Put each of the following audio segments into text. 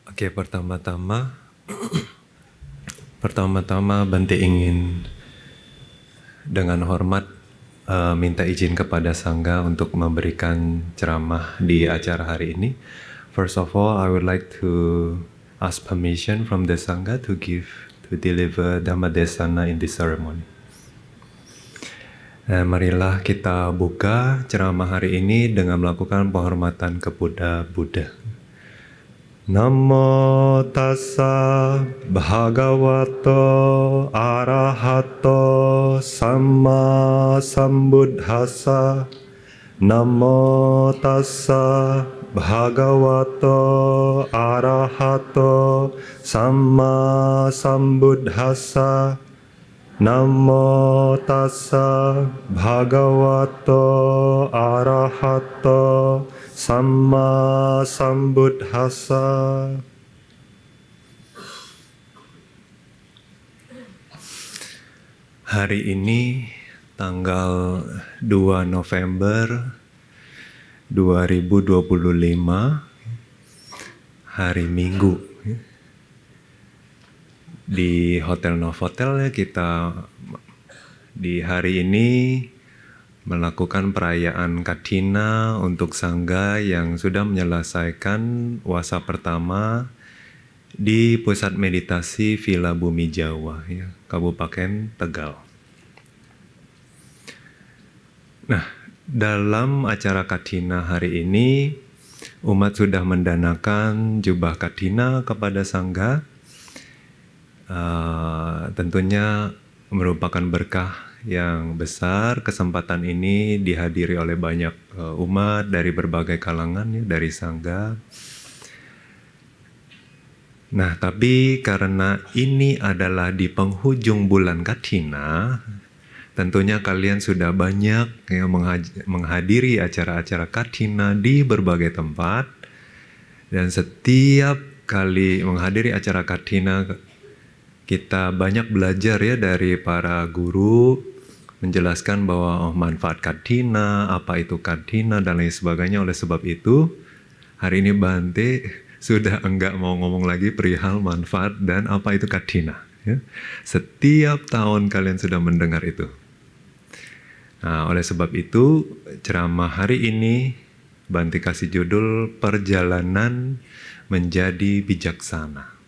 Oke, pertama-tama Bante ingin dengan hormat minta izin kepada Sangga untuk memberikan ceramah di acara hari ini. First of all, I would like to ask permission from the Sangha to deliver Dhammadesana in this ceremony. Marilah kita buka ceramah hari ini dengan melakukan penghormatan kepada Buddha. Namo tassa bhagavato arahato samma sambuddhassa. Namo tassa bhagavato arahato samma sambuddhassa. Namo tassa bhagavato arahato samma sambuddhassa. Hari ini tanggal 2 November 2025, hari Minggu. Di Hotel Novotel kita di hari ini melakukan perayaan Kathina untuk Sangga yang sudah menyelesaikan wasa pertama di Pusat Meditasi Villa Bumi Jawa, ya, Kabupaten Tegal. Nah, dalam acara Kathina hari ini, umat sudah mendanakan jubah Kathina kepada Sangga. Tentunya merupakan berkah yang besar. Kesempatan ini dihadiri oleh banyak umat dari berbagai kalangan, ya, dari Sangga. Nah, tapi karena ini adalah di penghujung bulan Kathina, tentunya kalian sudah banyak, ya, menghadiri acara-acara Kathina di berbagai tempat. Dan setiap kali menghadiri acara Kathina, kita banyak belajar, ya, dari para guru menjelaskan bahwa manfaat Kathina, apa itu Kathina dan lain sebagainya. Oleh sebab itu, hari ini Bante sudah enggak mau ngomong lagi perihal manfaat dan apa itu Kathina, ya. Setiap tahun kalian sudah mendengar itu. Nah, oleh sebab itu ceramah hari ini Bante kasih judul Perjalanan Menjadi Bijaksana.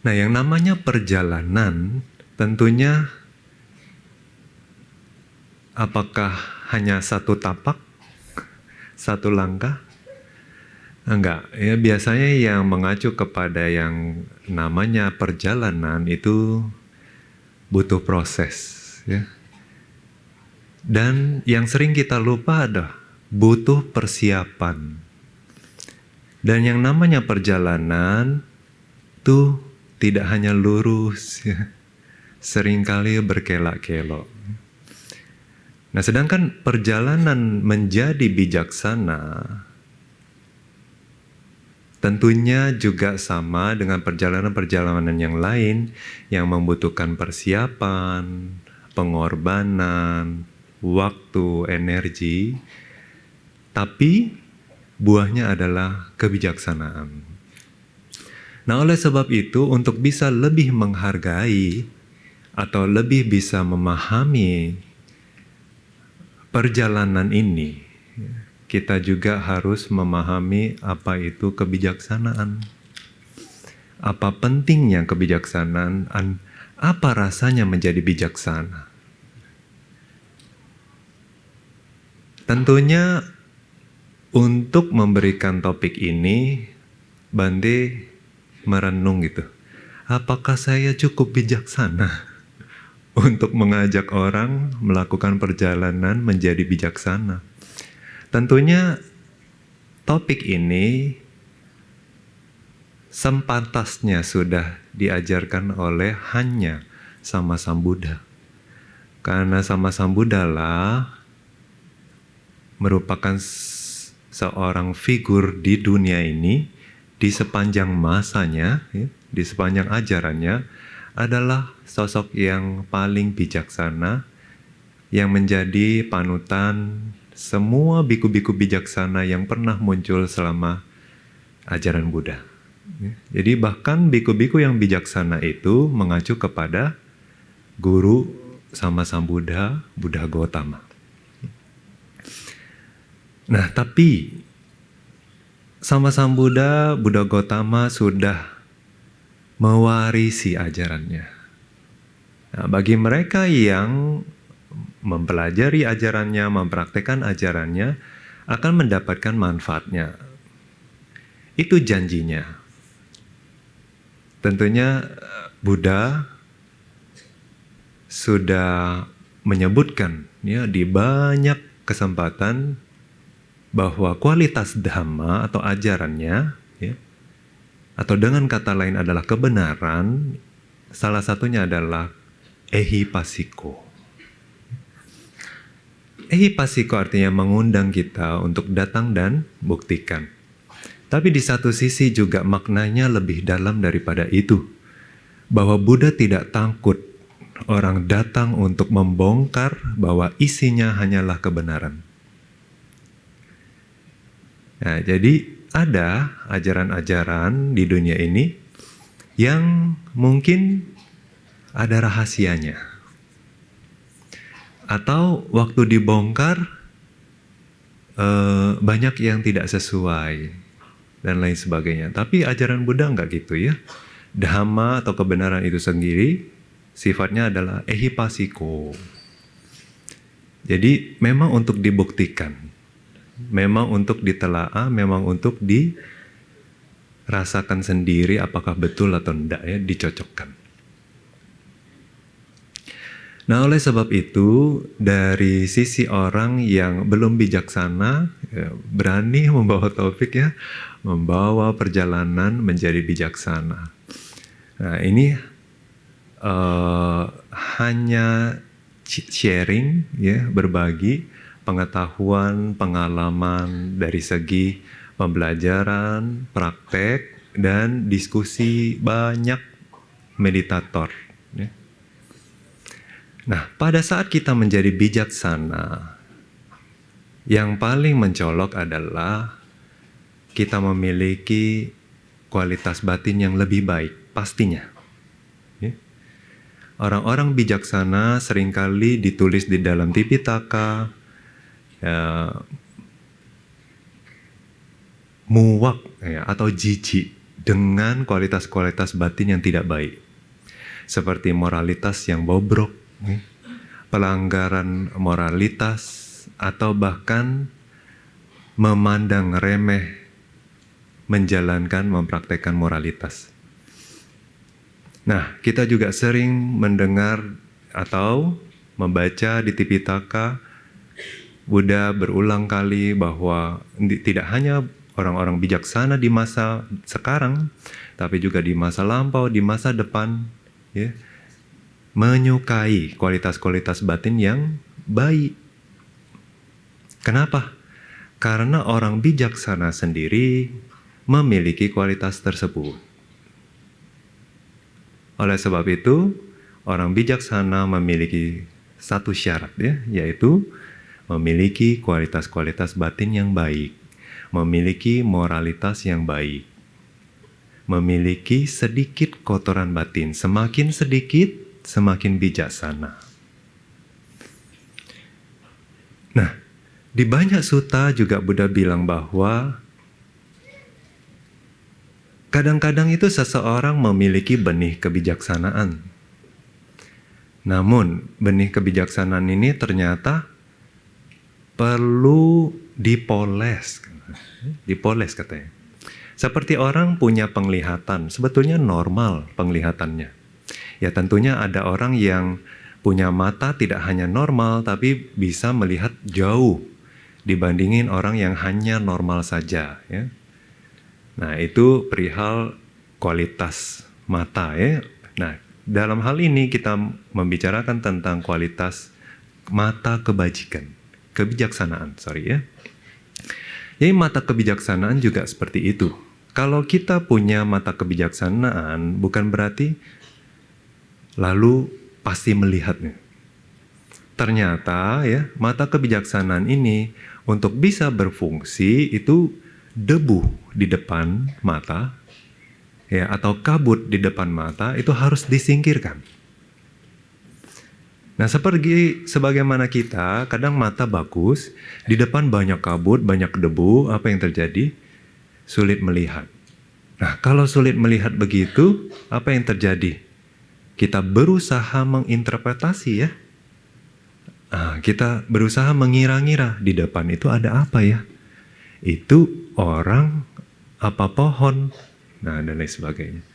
Nah, yang namanya perjalanan tentunya apakah hanya satu tapak, satu langkah? Enggak, ya, biasanya yang mengacu kepada yang namanya perjalanan itu butuh proses, ya. Dan yang sering kita lupa adalah butuh persiapan. Dan yang namanya perjalanan itu tidak hanya lurus, ya, seringkali berkelak-kelok. Nah, sedangkan perjalanan menjadi bijaksana tentunya juga sama dengan perjalanan-perjalanan yang lain yang membutuhkan persiapan, pengorbanan, waktu, energi, tapi buahnya adalah kebijaksanaan. Nah, oleh sebab itu, untuk bisa lebih menghargai atau lebih bisa memahami perjalanan ini, kita juga harus memahami apa itu kebijaksanaan. Apa pentingnya kebijaksanaan, apa rasanya menjadi bijaksana. Tentunya untuk memberikan topik ini, Bante merenung gitu. Apakah saya cukup bijaksana untuk mengajak orang melakukan perjalanan menjadi bijaksana? Tentunya topik ini sepantasnya sudah diajarkan oleh hanya Sama Sambuddha. Karena Sama Sambuddha lah merupakan seorang figur di dunia ini di sepanjang masanya, ya, di sepanjang ajarannya adalah sosok yang paling bijaksana, yang menjadi panutan semua biku-biku bijaksana yang pernah muncul selama ajaran Buddha. Jadi bahkan biku-biku yang bijaksana itu mengacu kepada guru sama Sang Buddha, Buddha Gautama. Nah, tapi sama Sang Buddha, Buddha Gautama sudah mewarisi ajarannya. Nah, bagi mereka yang mempelajari ajarannya, mempraktekkan ajarannya, akan mendapatkan manfaatnya. Itu janjinya. Tentunya Buddha sudah menyebutkan ya di banyak kesempatan bahwa kualitas dhamma atau ajarannya ya, atau dengan kata lain adalah kebenaran, salah satunya adalah ehipassiko. Ehipassiko artinya mengundang kita untuk datang dan buktikan. Tapi di satu sisi juga maknanya lebih dalam daripada itu. Bahwa Buddha tidak takut orang datang untuk membongkar bahwa isinya hanyalah kebenaran. Nah, jadi ada ajaran-ajaran di dunia ini yang mungkin ada rahasianya. Atau waktu dibongkar banyak yang tidak sesuai dan lain sebagainya. Tapi ajaran Buddha enggak gitu ya. Dhamma atau kebenaran itu sendiri sifatnya adalah ehipassiko. Jadi memang untuk dibuktikan, memang untuk ditelaah, memang untuk dirasakan sendiri apakah betul atau enggak ya, dicocokkan. Nah, oleh sebab itu, dari sisi orang yang belum bijaksana, ya, berani membawa topik ya, membawa perjalanan menjadi bijaksana. Nah, ini hanya sharing, ya, berbagi pengetahuan, pengalaman dari segi pembelajaran, praktek, dan diskusi banyak meditator. Ya. Nah, pada saat kita menjadi bijaksana, yang paling mencolok adalah kita memiliki kualitas batin yang lebih baik, pastinya. Ya. Orang-orang bijaksana seringkali ditulis di dalam Tipitaka, ya, muak ya, atau jijik dengan kualitas-kualitas batin yang tidak baik. Seperti moralitas yang bobrok, pelanggaran moralitas, atau bahkan memandang remeh menjalankan, mempraktekkan moralitas. Nah, kita juga sering mendengar atau membaca di Tipitaka, Buddha berulang kali bahwa tidak hanya orang-orang bijaksana di masa sekarang, tapi juga di masa lampau, di masa depan, ya, menyukai kualitas-kualitas batin yang baik. Kenapa? Karena orang bijaksana sendiri memiliki kualitas tersebut. Oleh sebab itu, orang bijaksana memiliki satu syarat ya, yaitu memiliki kualitas-kualitas batin yang baik, memiliki moralitas yang baik, memiliki sedikit kotoran batin, semakin sedikit, semakin bijaksana. Nah, di banyak sutta juga Buddha bilang bahwa kadang-kadang itu seseorang memiliki benih kebijaksanaan. Namun, benih kebijaksanaan ini ternyata perlu dipoles. Dipoles katanya. Seperti orang punya penglihatan, sebetulnya normal penglihatannya. Ya tentunya ada orang yang punya mata tidak hanya normal, tapi bisa melihat jauh dibandingin orang yang hanya normal saja. Ya. Nah, itu perihal kualitas mata. Ya. Nah, dalam hal ini kita membicarakan tentang kualitas mata kebijaksanaan. Ya. Jadi mata kebijaksanaan juga seperti itu. Kalau kita punya mata kebijaksanaan, bukan berarti lalu pasti melihatnya. Ternyata ya, mata kebijaksanaan ini untuk bisa berfungsi itu debu di depan mata, ya, atau kabut di depan mata itu harus disingkirkan. Nah, seperti sebagaimana kita, kadang mata bagus, di depan banyak kabut, banyak debu, apa yang terjadi? Sulit melihat. Nah, kalau sulit melihat begitu, apa yang terjadi? Kita berusaha menginterpretasi, ya. Nah, kita berusaha mengira-ngira di depan itu ada apa, ya? Itu orang, apa pohon, nah, dan lain sebagainya.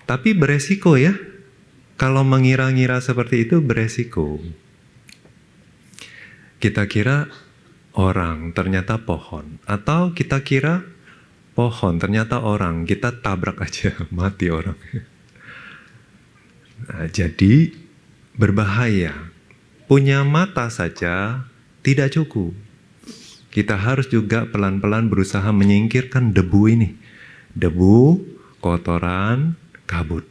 Tapi beresiko, ya. Kalau mengira-ngira seperti itu beresiko. Kita kira orang, ternyata pohon. Atau kita kira pohon, ternyata orang. Kita tabrak aja, mati orang. Nah, jadi berbahaya. Punya mata saja tidak cukup. Kita harus juga pelan-pelan berusaha menyingkirkan debu ini. Debu, kotoran, kabut.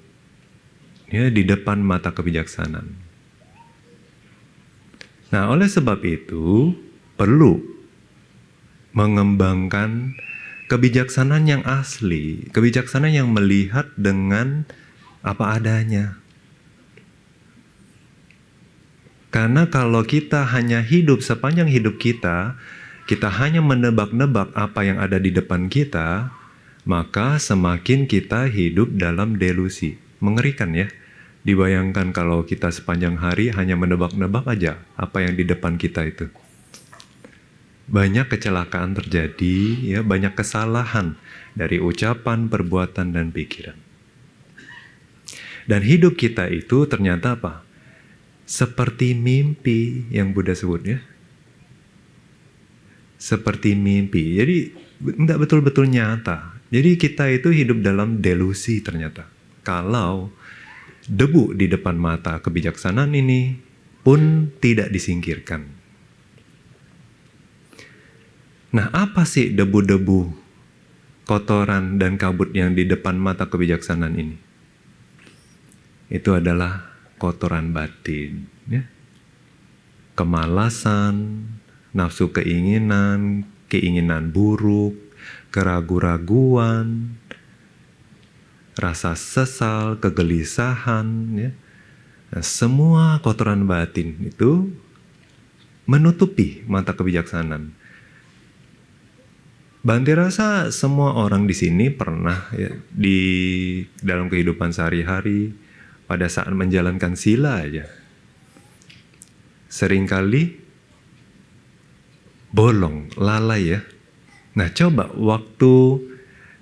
Ya, di depan mata kebijaksanaan. Nah, oleh sebab itu perlu mengembangkan kebijaksanaan yang asli, kebijaksanaan yang melihat dengan apa adanya. Karena kalau kita hanya hidup sepanjang hidup kita hanya menebak-nebak apa yang ada di depan kita, maka semakin kita hidup dalam delusi. Mengerikan, ya. Dibayangkan kalau kita sepanjang hari hanya menebak-nebak aja apa yang di depan kita itu. Banyak kecelakaan terjadi, ya, banyak kesalahan dari ucapan, perbuatan, dan pikiran. Dan hidup kita itu ternyata apa? Seperti mimpi yang Buddha sebut, ya. Seperti mimpi. Jadi tidak betul-betul nyata. Jadi kita itu hidup dalam delusi ternyata. Kalau debu di depan mata kebijaksanaan ini pun tidak disingkirkan. Nah, apa sih debu-debu, kotoran, dan kabut yang di depan mata kebijaksanaan ini? Itu adalah kotoran batin, ya. Kemalasan, nafsu keinginan, keinginan buruk, keraguan-raguan, rasa sesal, kegelisahan, ya. Nah, semua kotoran batin itu menutupi mata kebijaksanaan. Bante rasa semua orang di sini pernah, ya, di dalam kehidupan sehari-hari pada saat menjalankan sila aja, seringkali bolong, lalai, ya. Nah, coba waktu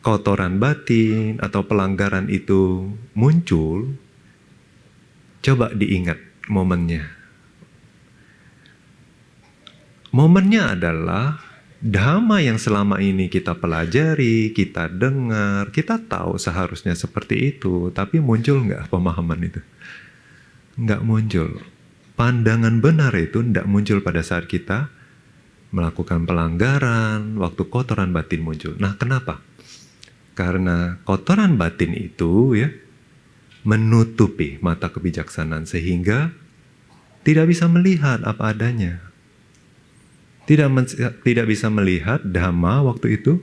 kotoran batin atau pelanggaran itu muncul, coba diingat momennya. Momennya adalah dhamma yang selama ini kita pelajari, kita dengar, kita tahu seharusnya seperti itu, tapi muncul nggak pemahaman itu? Nggak muncul. Pandangan benar itu nggak muncul pada saat kita melakukan pelanggaran, waktu kotoran batin muncul. Nah, kenapa? Karena kotoran batin itu, ya, menutupi mata kebijaksanaan sehingga tidak bisa melihat apa adanya. Tidak bisa melihat dhamma waktu itu,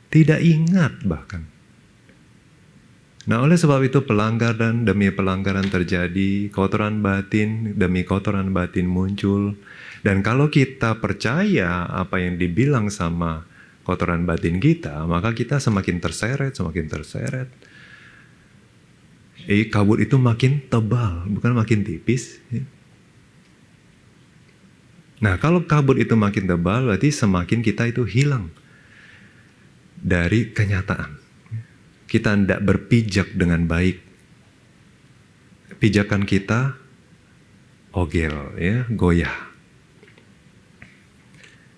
tidak ingat bahkan. Nah, oleh sebab itu pelanggaran demi pelanggaran terjadi, kotoran batin demi kotoran batin muncul. Dan kalau kita percaya apa yang dibilang sama kotoran batin kita, maka kita semakin terseret. Kabut itu makin tebal, bukan makin tipis. Nah, kalau kabut itu makin tebal, berarti semakin kita itu hilang dari kenyataan. Kita tidak berpijak dengan baik. Pijakan kita ogel, ya, goyah.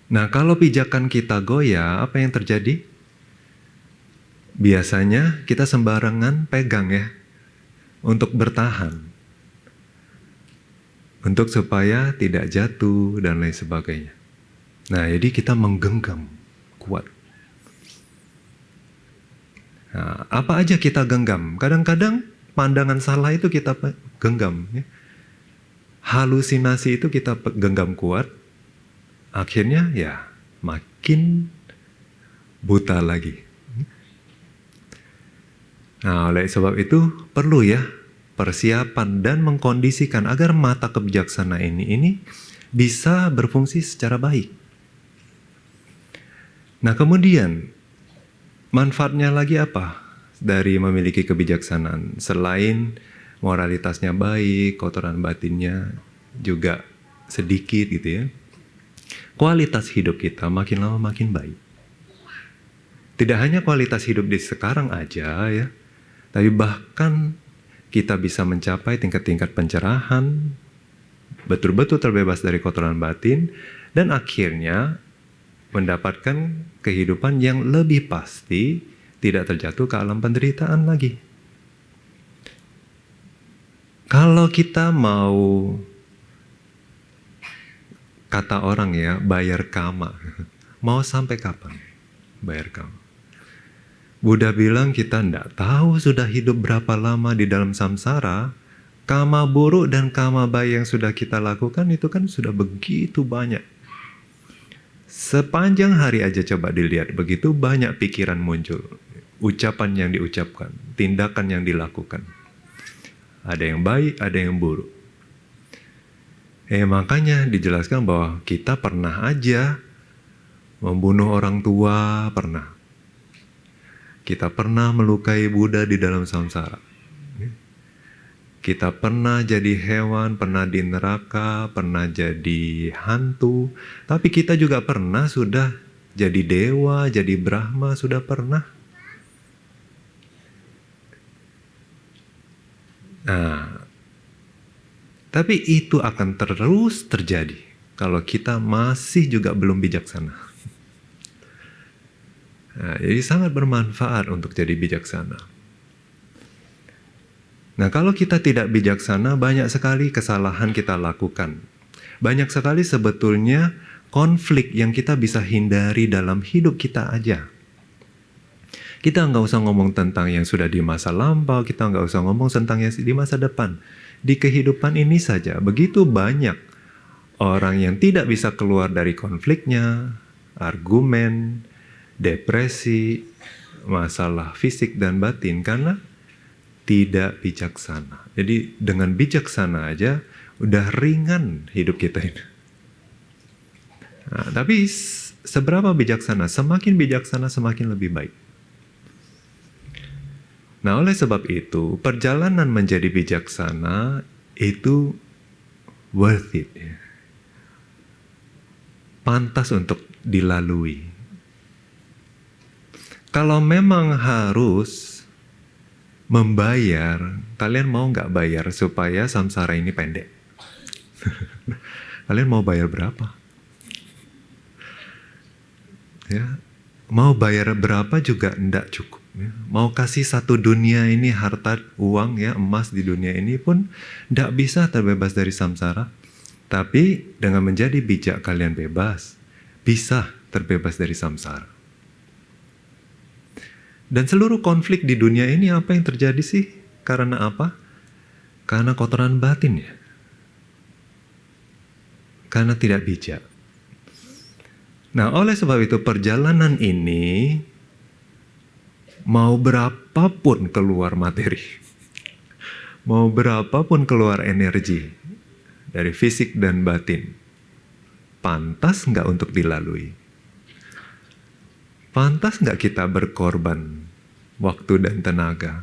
Nah, kalau pijakan kita goyah, apa yang terjadi? Biasanya kita sembarangan pegang, ya, untuk bertahan. Untuk supaya tidak jatuh dan lain sebagainya. Nah, jadi kita menggenggam kuat. Nah, apa aja kita genggam? Kadang-kadang pandangan salah itu kita genggam, ya. Halusinasi itu kita genggam kuat. Akhirnya, ya, makin buta lagi. Nah, oleh sebab itu perlu ya persiapan dan mengkondisikan agar mata kebijaksanaan ini bisa berfungsi secara baik. Nah, kemudian manfaatnya lagi apa dari memiliki kebijaksanaan? Selain moralitasnya baik, kotoran batinnya juga sedikit gitu ya. Kualitas hidup kita makin lama makin baik. Tidak hanya kualitas hidup di sekarang aja ya, tapi bahkan kita bisa mencapai tingkat-tingkat pencerahan, betul-betul terbebas dari kotoran batin, dan akhirnya mendapatkan kehidupan yang lebih pasti, tidak terjatuh ke alam penderitaan lagi. Kalau kita mau, kata orang ya, bayar kama, mau sampai kapan bayar kama? Buddha bilang kita tidak tahu sudah hidup berapa lama di dalam samsara. Kama buruk dan kama baik yang sudah kita lakukan itu kan sudah begitu banyak. Sepanjang hari aja coba dilihat, begitu banyak pikiran muncul. Ucapan yang diucapkan, tindakan yang dilakukan. Ada yang baik, ada yang buruk. Makanya dijelaskan bahwa kita pernah aja membunuh orang tua, pernah. Kita pernah melukai Buddha di dalam samsara. Kita pernah jadi hewan, pernah di neraka, pernah jadi hantu. Tapi kita juga pernah sudah jadi dewa, jadi Brahma, sudah pernah. Nah, tapi itu akan terus terjadi kalau kita masih juga belum bijaksana. Nah, jadi sangat bermanfaat untuk jadi bijaksana. Nah, kalau kita tidak bijaksana, banyak sekali kesalahan kita lakukan. Banyak sekali sebetulnya konflik yang kita bisa hindari dalam hidup kita aja. Kita nggak usah ngomong tentang yang sudah di masa lampau, kita nggak usah ngomong tentang yang di masa depan. Di kehidupan ini saja, begitu banyak orang yang tidak bisa keluar dari konfliknya, argumen, depresi, masalah fisik dan batin karena tidak bijaksana. Jadi dengan bijaksana aja udah ringan hidup kita ini. Nah, tapi seberapa bijaksana? Semakin bijaksana semakin lebih baik. Nah, oleh sebab itu perjalanan menjadi bijaksana itu worth it. Pantas untuk dilalui. Kalau memang harus membayar, kalian mau nggak bayar supaya samsara ini pendek? Kalian mau bayar berapa? Ya, mau bayar berapa juga enggak cukup. Ya. Mau kasih satu dunia ini harta, uang, ya emas di dunia ini pun enggak bisa terbebas dari samsara. Tapi dengan menjadi bijak kalian bebas, bisa terbebas dari samsara. Dan seluruh konflik di dunia ini apa yang terjadi sih? Karena apa? Karena kotoran batin ya. Karena tidak bijak. Nah, oleh sebab itu perjalanan ini mau berapapun keluar materi, mau berapapun keluar energi dari fisik dan batin, pantas nggak untuk dilalui? Pantas nggak kita berkorban waktu dan tenaga?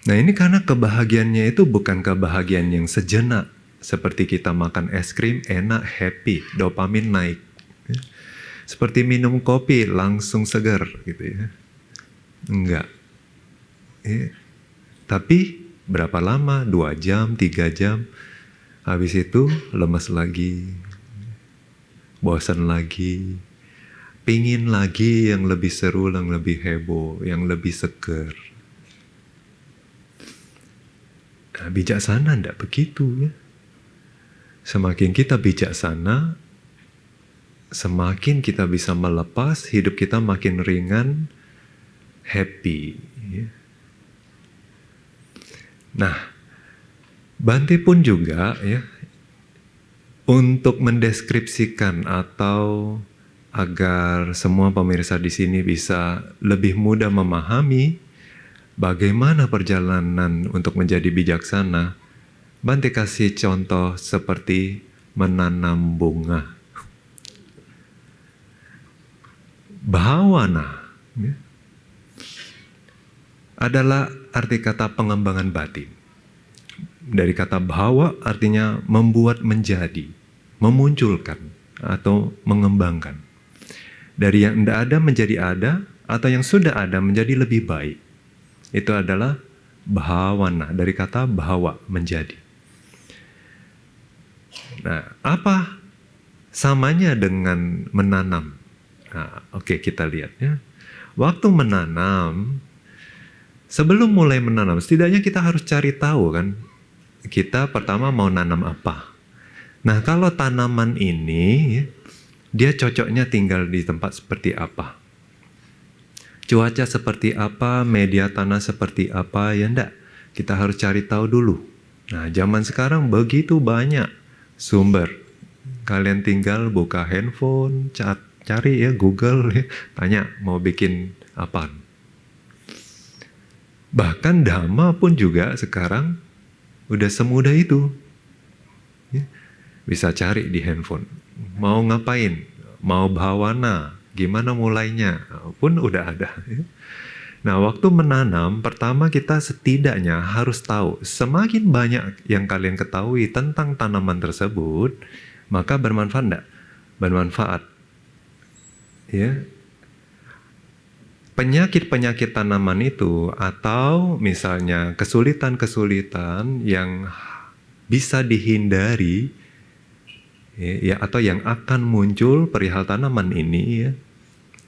Nah, ini karena kebahagiaannya itu bukan kebahagiaan yang sejenak. Seperti kita makan es krim, enak, happy, dopamin naik. Seperti minum kopi, langsung segar gitu ya. Enggak. Tapi berapa lama? 2 jam, 3 jam. Habis itu lemas lagi. Bosan lagi. Pingin lagi yang lebih seru, yang lebih heboh, yang lebih seger. Nah, bijaksana enggak begitu ya. Semakin kita bijaksana, semakin kita bisa melepas, hidup kita makin ringan, happy. Ya. Nah, Bante pun juga ya, Untuk mendeskripsikan atau agar semua pemirsa di sini bisa lebih mudah memahami bagaimana perjalanan untuk menjadi bijaksana, Bante kasih contoh seperti menanam bunga. Bhawana ya, adalah arti kata pengembangan batin. Dari kata bhawa artinya membuat menjadi, memunculkan, atau mengembangkan. Dari yang tidak ada menjadi ada, atau yang sudah ada menjadi lebih baik. Itu adalah bhawana, dari kata bhawa, menjadi. Nah, apa samanya dengan menanam? Nah, oke, kita lihat ya. Waktu menanam, sebelum mulai menanam, setidaknya kita harus cari tahu kan, kita pertama mau nanam apa. Nah, kalau tanaman ini, dia cocoknya tinggal di tempat seperti apa? Cuaca seperti apa, media tanah seperti apa, ya enggak? Kita harus cari tahu dulu. Nah, zaman sekarang begitu banyak sumber. Kalian tinggal buka handphone, cari ya Google, ya, tanya mau bikin apa. Bahkan Dhamma pun juga sekarang udah semudah itu. Ya, bisa cari di handphone. Mau ngapain? Mau bhawana? Gimana mulainya? Pun udah ada. Ya. Nah, waktu menanam, pertama kita setidaknya harus tahu. Semakin banyak yang kalian ketahui tentang tanaman tersebut, maka bermanfaat enggak? Bermanfaat. Ya. Penyakit-penyakit tanaman itu atau misalnya kesulitan-kesulitan yang bisa dihindari ya atau yang akan muncul perihal tanaman ini ya,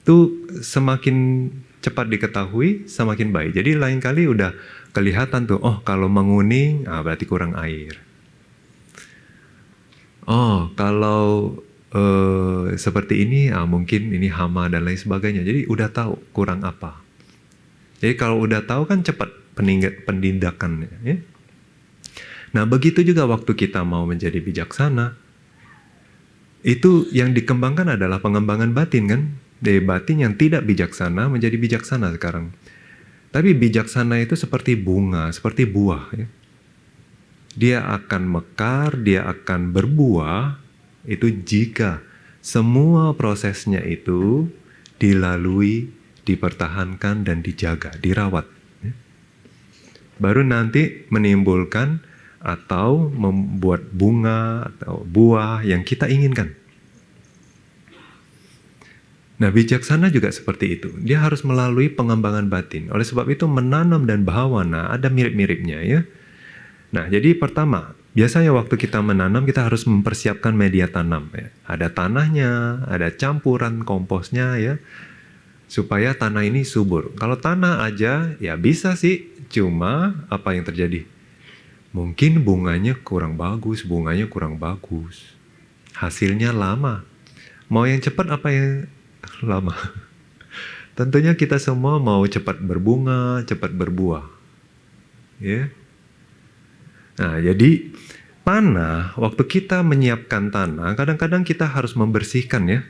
itu semakin cepat diketahui semakin baik. Jadi lain kali udah kelihatan tuh, oh kalau menguning berarti kurang air. Oh kalau seperti ini mungkin ini hama dan lain sebagainya. Jadi udah tahu kurang apa. Jadi kalau udah tahu kan cepat penindakannya. Ya? Nah begitu juga waktu kita mau menjadi bijaksana. Itu yang dikembangkan adalah pengembangan batin kan. Dari batin yang tidak bijaksana menjadi bijaksana sekarang. Tapi bijaksana itu seperti bunga, seperti buah. Ya? Dia akan mekar, dia akan berbuah. Itu jika semua prosesnya itu dilalui, dipertahankan, dan dijaga, dirawat. Baru nanti menimbulkan atau membuat bunga atau buah yang kita inginkan. Nah, bijaksana juga seperti itu. Dia harus melalui pengembangan batin. Oleh sebab itu menanam dan bhawana ada mirip-miripnya ya. Nah, jadi pertama, biasanya waktu kita menanam kita harus mempersiapkan media tanam ya. Ada tanahnya, ada campuran komposnya ya. Supaya tanah ini subur. Kalau tanah aja ya bisa sih, cuma apa yang terjadi? Mungkin bunganya kurang bagus, hasilnya lama. Mau yang cepat apa yang lama? Tentunya kita semua mau cepat berbunga, cepat berbuah. Ya. Nah, jadi tanah, waktu kita menyiapkan tanah, kadang-kadang kita harus membersihkan ya.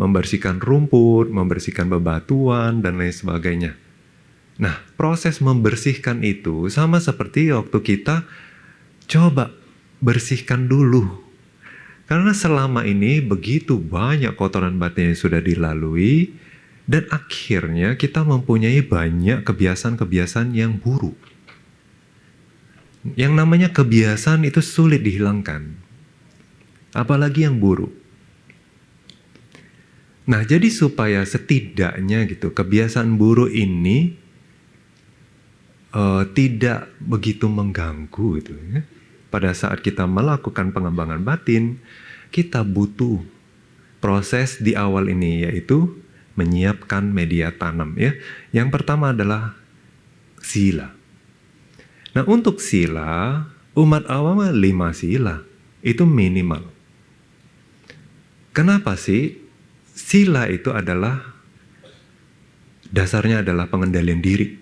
Membersihkan rumput, membersihkan bebatuan, dan lain sebagainya. Nah, proses membersihkan itu sama seperti waktu kita coba bersihkan dulu. Karena selama ini begitu banyak kotoran batin yang sudah dilalui, dan akhirnya kita mempunyai banyak kebiasaan-kebiasaan yang buruk. Yang namanya kebiasaan itu sulit dihilangkan. Apalagi yang buruk. Nah, jadi supaya setidaknya gitu, kebiasaan buruk ini tidak begitu mengganggu gitu ya. Pada saat kita melakukan pengembangan batin, kita butuh proses di awal ini yaitu menyiapkan media tanam ya. Yang pertama adalah sila. Nah, untuk sila, umat awam 5 sila. Itu minimal. Kenapa sih? Sila itu adalah, dasarnya adalah pengendalian diri.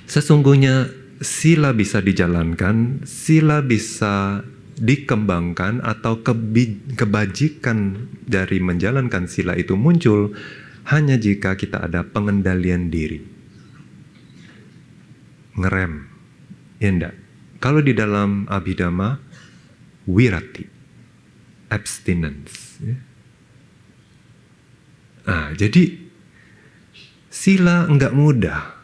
Sesungguhnya sila bisa dijalankan, sila bisa dikembangkan, atau kebajikan dari menjalankan sila itu muncul hanya jika kita ada pengendalian diri. Ngerem. Ya enggak? Kalau di dalam Abhidhamma, wirati, abstinence. Ya. Jadi sila enggak mudah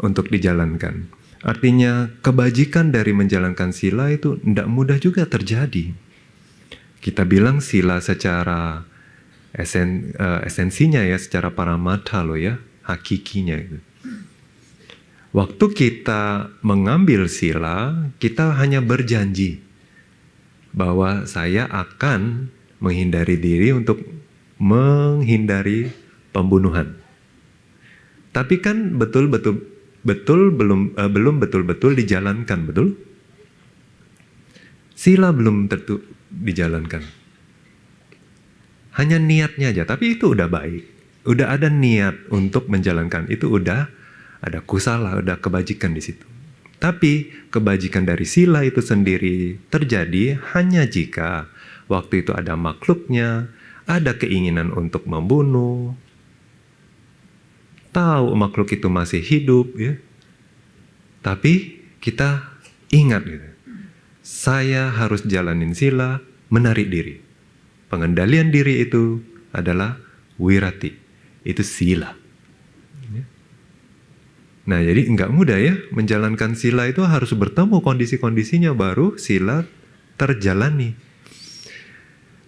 untuk dijalankan. Artinya kebajikan dari menjalankan sila itu enggak mudah juga terjadi. Kita bilang sila secara esensinya ya, secara paramatha loh ya, hakikinya gitu. Waktu kita mengambil sila, kita hanya berjanji bahwa saya akan menghindari diri untuk menghindari pembunuhan. Tapi kan belum betul-betul dijalankan, betul? Sila belum tentu dijalankan. Hanya niatnya aja, tapi itu udah baik. Udah ada niat untuk menjalankan, itu udah ada kusala, udah kebajikan di situ. Tapi kebajikan dari sila itu sendiri terjadi hanya jika waktu itu ada makhluknya, ada keinginan untuk membunuh, tahu makhluk itu masih hidup, ya. Tapi kita ingat gitu, saya harus jalanin sila, menarik diri. Pengendalian diri itu adalah wirati, itu sila. Nah, jadi nggak mudah ya, menjalankan sila itu harus bertemu kondisi-kondisinya baru sila terjalani.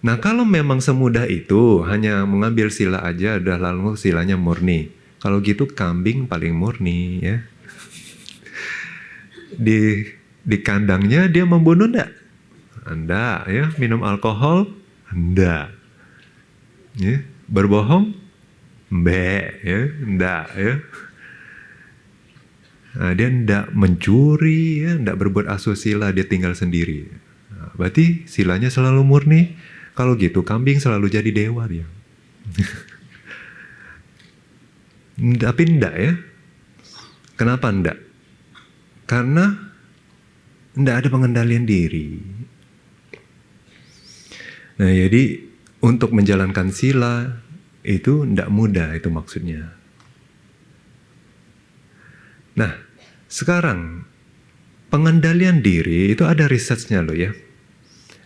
Nah, kalau memang semudah itu, hanya mengambil sila aja, udah lalu silanya murni. Kalau gitu kambing paling murni ya. Di kandangnya dia membunuh enggak? Enggak ya. Minum alkohol? Enggak. Ya. Berbohong? Mbak ya, enggak ya. Nah, dia enggak mencuri, ya, enggak berbuat asusila, dia tinggal sendiri. Nah, berarti silanya selalu murni. Kalau gitu kambing selalu jadi dewa dia. Tapi enggak ya. Kenapa enggak? Karena enggak ada pengendalian diri. Nah, jadi untuk menjalankan sila itu enggak mudah, itu maksudnya. Nah, sekarang pengendalian diri itu ada risetnya loh ya.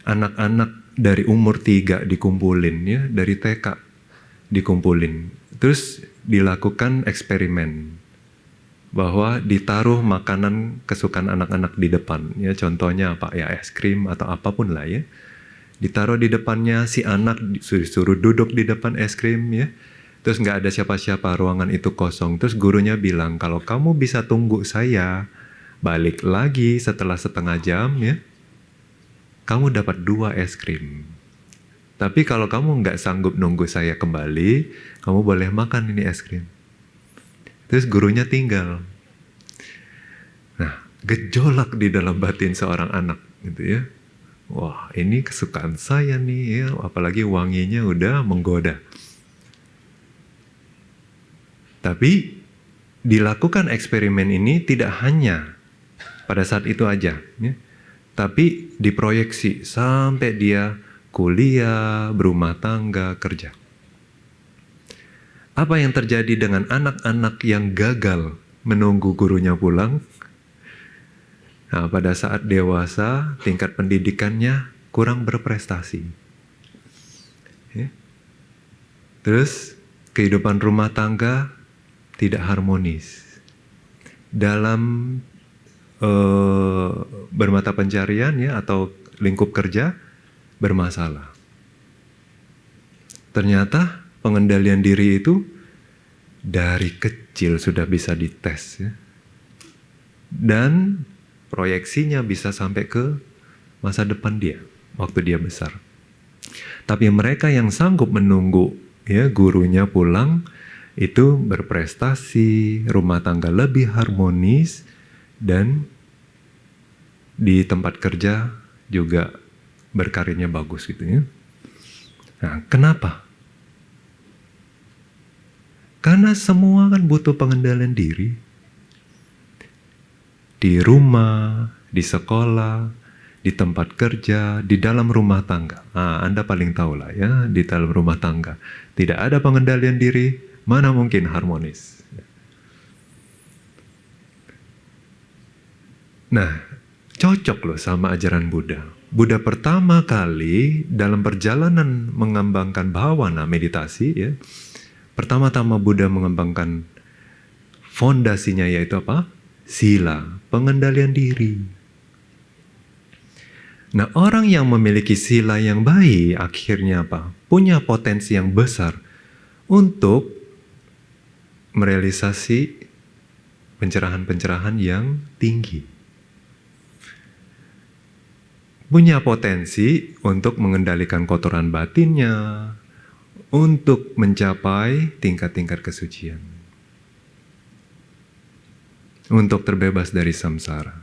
Anak-anak dari umur 3 dikumpulin ya, dari TK dikumpulin. Terus dilakukan eksperimen bahwa ditaruh makanan kesukaan anak-anak di depan ya, contohnya apa ya, es krim atau apapun lah ya. Ditaruh di depannya, si anak disuruh duduk di depan es krim ya. Terus nggak ada siapa-siapa, ruangan itu kosong. Terus gurunya bilang, kalau kamu bisa tunggu saya balik lagi setelah setengah jam ya, kamu dapat 2 es krim. Tapi kalau kamu nggak sanggup nunggu saya kembali, kamu boleh makan ini es krim. Terus gurunya tinggal. Nah, gejolak di dalam batin seorang anak gitu ya. Wah, ini kesukaan saya nih ya, apalagi wanginya udah menggoda. Tapi dilakukan eksperimen ini tidak hanya pada saat itu aja, ya, tapi diproyeksi sampai dia kuliah, berumah tangga, kerja. Apa yang terjadi dengan anak-anak yang gagal menunggu gurunya pulang? Nah, pada saat dewasa, tingkat pendidikannya kurang berprestasi. Ya. Terus kehidupan rumah tangga tidak harmonis. Dalam bermata pencarian ya, atau lingkup kerja bermasalah. Ternyata pengendalian diri itu dari kecil sudah bisa dites ya. Dan proyeksinya bisa sampai ke masa depan dia waktu dia besar. Tapi mereka yang sanggup menunggu ya gurunya pulang itu berprestasi, rumah tangga lebih harmonis, dan di tempat kerja juga berkarirnya bagus gitu ya. Nah, kenapa? Karena semua kan butuh pengendalian diri. di rumah, di sekolah, di tempat kerja, di dalam rumah tangga. Anda paling tahu lah ya, di dalam rumah tangga. Tidak ada pengendalian diri, mana mungkin harmonis. Nah, cocok loh sama ajaran Buddha. Buddha pertama kali dalam perjalanan mengembangkan bhavana meditasi ya. Pertama-tama Buddha mengembangkan fondasinya yaitu apa? Sila, pengendalian diri. Nah, orang yang memiliki sila yang baik akhirnya apa? Punya potensi yang besar untuk merealisasi pencerahan-pencerahan yang tinggi. Punya potensi untuk mengendalikan kotoran batinnya, untuk mencapai tingkat-tingkat kesucian, untuk terbebas dari samsara.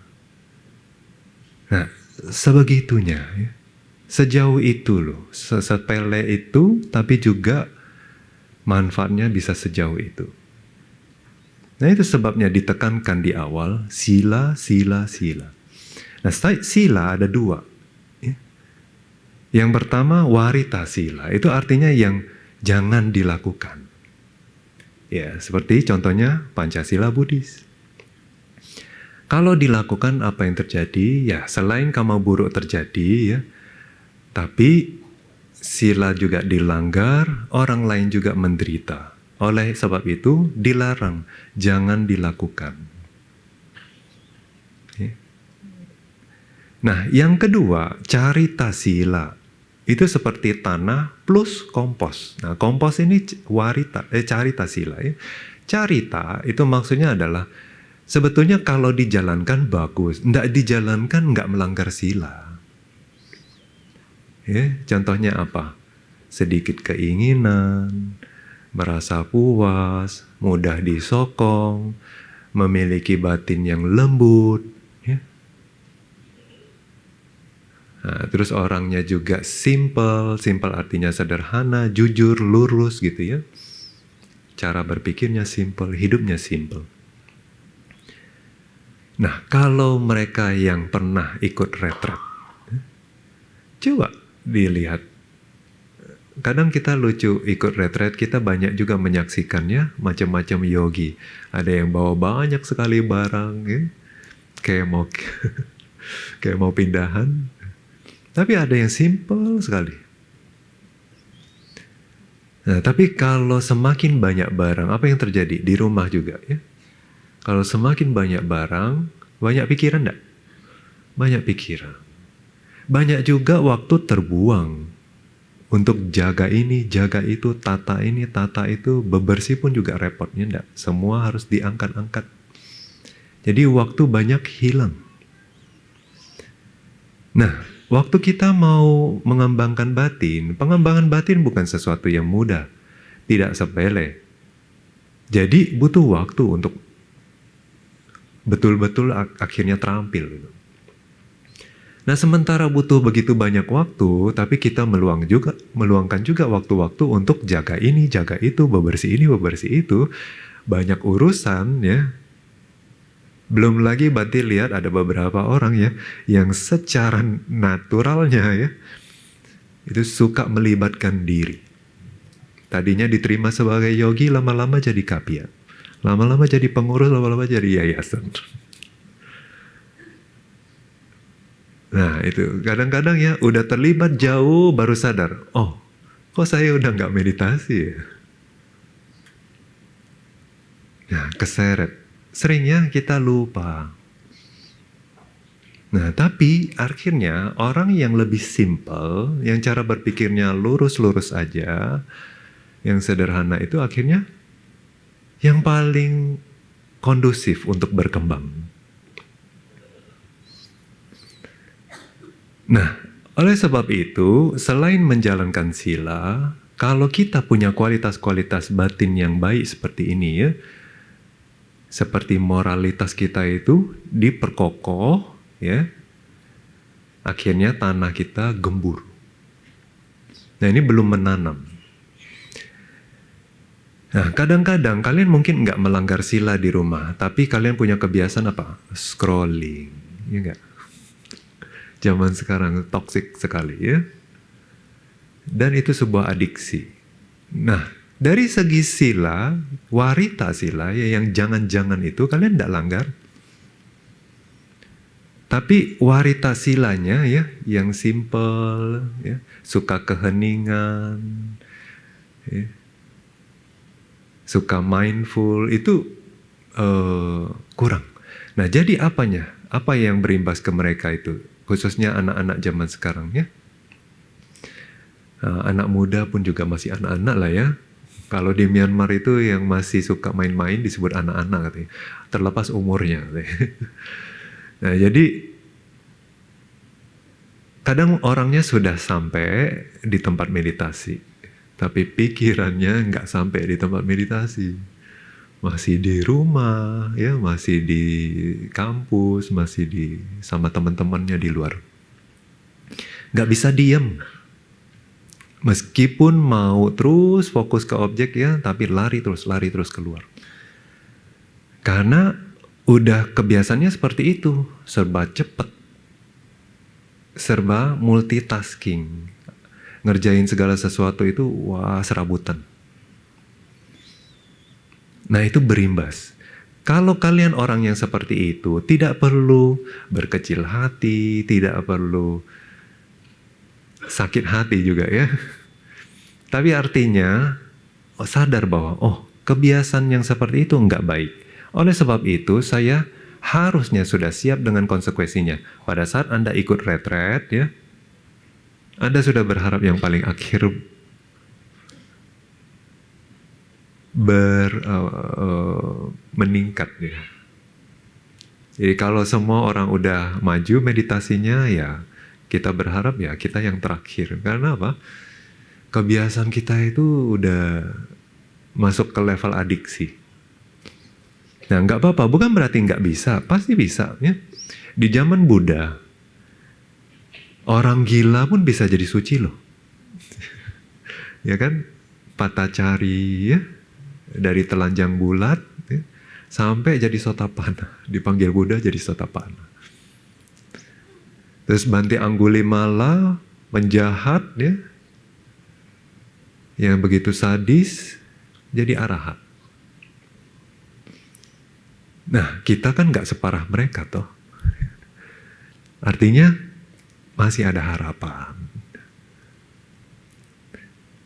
Nah, sebegitunya ya. Sejauh itu loh, sepele itu, tapi juga manfaatnya bisa sejauh itu. Nah, itu sebabnya ditekankan di awal, sila, sila, sila. Nah, sila ada dua. Yang pertama warita sila, itu artinya yang jangan dilakukan. Ya, seperti contohnya Pancasila Buddhis. Kalau dilakukan apa yang terjadi? Ya, selain karma buruk terjadi ya, tapi sila juga dilanggar, orang lain juga menderita. Oleh sebab itu dilarang, jangan dilakukan. Nah, yang kedua, carita sila. Itu seperti tanah plus kompos. Nah, kompos ini carita sila. Ya. Carita itu maksudnya adalah sebetulnya kalau dijalankan bagus, tidak dijalankan nggak melanggar sila. Ya, contohnya apa? Sedikit keinginan, merasa puas, mudah disokong, memiliki batin yang lembut. Nah, terus orangnya juga simple artinya sederhana, jujur, lurus gitu ya. Cara berpikirnya simple, hidupnya simple. Nah, kalau mereka yang pernah ikut retret, coba dilihat. Kadang kita lucu ikut retret, kita banyak juga menyaksikannya macam-macam yogi. Ada yang bawa banyak sekali barang, ya. kayak mau pindahan. Tapi ada yang simple sekali. Nah, tapi kalau semakin banyak barang, apa yang terjadi? Di rumah juga ya. Kalau semakin banyak barang, banyak pikiran enggak? Banyak pikiran. Banyak juga waktu terbuang untuk jaga ini, jaga itu, tata ini, tata itu, bebersih pun juga repotnya enggak. Semua harus diangkat-angkat. Jadi waktu banyak hilang. Nah, waktu kita mau mengembangkan batin, pengembangan batin bukan sesuatu yang mudah, tidak sepele. Jadi butuh waktu untuk betul-betul akhirnya terampil. Nah, sementara butuh begitu banyak waktu, tapi kita meluangkan juga waktu-waktu untuk jaga ini, jaga itu, bebersih ini, bebersih itu, banyak urusan ya. Belum lagi berarti lihat ada beberapa orang ya yang secara naturalnya ya itu suka melibatkan diri. Tadinya diterima sebagai yogi, lama-lama jadi kapia. Lama-lama jadi pengurus, lama-lama jadi yayasan. Nah itu kadang-kadang ya udah terlibat jauh baru sadar, oh kok saya udah nggak meditasi ya. Nah keseret. Seringnya kita lupa. Nah, tapi akhirnya orang yang lebih simple, yang cara berpikirnya lurus-lurus aja, yang sederhana itu akhirnya yang paling kondusif untuk berkembang. Nah, oleh sebab itu, selain menjalankan sila, kalau kita punya kualitas-kualitas batin yang baik seperti ini ya, seperti moralitas kita itu diperkokoh ya, akhirnya tanah kita gembur. Nah ini belum menanam. Nah, kadang-kadang kalian mungkin nggak melanggar sila di rumah, tapi kalian punya kebiasaan apa? Scrolling, ya nggak? Zaman sekarang toksik sekali ya. Dan itu sebuah adiksi. Nah, dari segi sila, warita sila ya yang jangan-jangan itu kalian nggak langgar. Tapi warita silanya ya, yang simple, ya, suka keheningan, ya, suka mindful, itu kurang. Nah, jadi apanya? Apa yang berimbas ke mereka itu? Khususnya anak-anak zaman sekarang ya. Anak muda pun juga masih anak-anak lah ya. Kalau di Myanmar itu yang masih suka main-main disebut anak-anak katanya. Terlepas umurnya. Nah, jadi kadang orangnya sudah sampai di tempat meditasi, tapi pikirannya nggak sampai di tempat meditasi. Masih di rumah, ya, masih di kampus, masih di sama teman-temannya di luar. Nggak bisa diem. Meskipun mau terus fokus ke objek ya, tapi lari terus keluar. Karena udah kebiasaannya seperti itu, serba cepat, serba multitasking. Ngerjain segala sesuatu itu, wah, serabutan. Nah, itu berimbas. Kalau kalian orang yang seperti itu, tidak perlu berkecil hati, tidak perlu sakit hati juga ya. Tapi artinya sadar bahwa kebiasaan yang seperti itu nggak baik. Oleh sebab itu saya harusnya sudah siap dengan konsekuensinya. Pada saat Anda ikut retret ya, Anda sudah berharap yang paling akhir meningkat ya. Jadi kalau semua orang udah maju meditasinya ya, kita berharap ya kita yang terakhir. Karena apa? Kebiasaan kita itu udah masuk ke level adiksi. Nah, nggak apa-apa, bukan berarti nggak bisa, pasti bisa ya. Di zaman Buddha, orang gila pun bisa jadi suci loh. Ya kan? Patacari ya, dari telanjang bulat ya, sampai jadi Sotapanna, dipanggil Buddha jadi Sotapanna. Terus Bhante Anggulimala, penjahat ya, yang begitu sadis, jadi arahat. Nah, kita kan nggak separah mereka toh. Artinya masih ada harapan.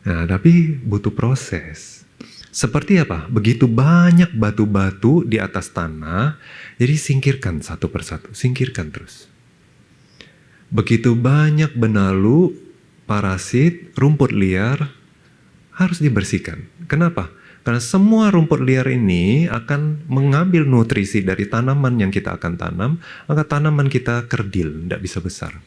Nah, tapi butuh proses. Seperti apa? Begitu banyak batu-batu di atas tanah, jadi singkirkan satu persatu, singkirkan terus. Begitu banyak benalu, parasit, rumput liar, harus dibersihkan. Kenapa? Karena semua rumput liar ini akan mengambil nutrisi dari tanaman yang kita akan tanam, maka tanaman kita kerdil, tidak bisa besar.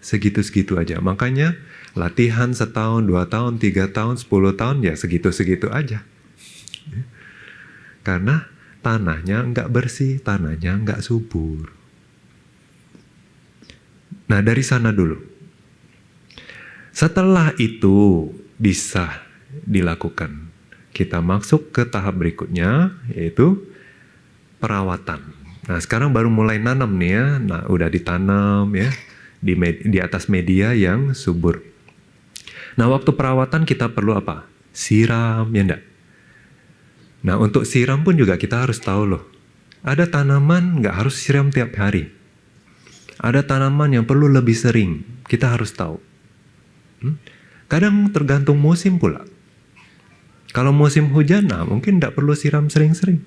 Segitu-segitu aja. Makanya latihan setahun, 2 tahun, 3 tahun, 10 tahun, ya segitu-segitu aja. Karena tanahnya nggak bersih, tanahnya nggak subur. Nah, dari sana dulu. Setelah itu bisa dilakukan, kita masuk ke tahap berikutnya, yaitu perawatan. Nah, sekarang baru mulai nanam nih ya. Nah, udah ditanam ya di atas media yang subur. Nah, waktu perawatan kita perlu apa? Siram, ya enggak? Nah, untuk siram pun juga kita harus tahu loh. Ada tanaman nggak harus siram tiap hari. Ada tanaman yang perlu lebih sering. Kita harus tahu. Kadang tergantung musim pula. Kalau musim hujan, nah mungkin tidak perlu siram sering-sering.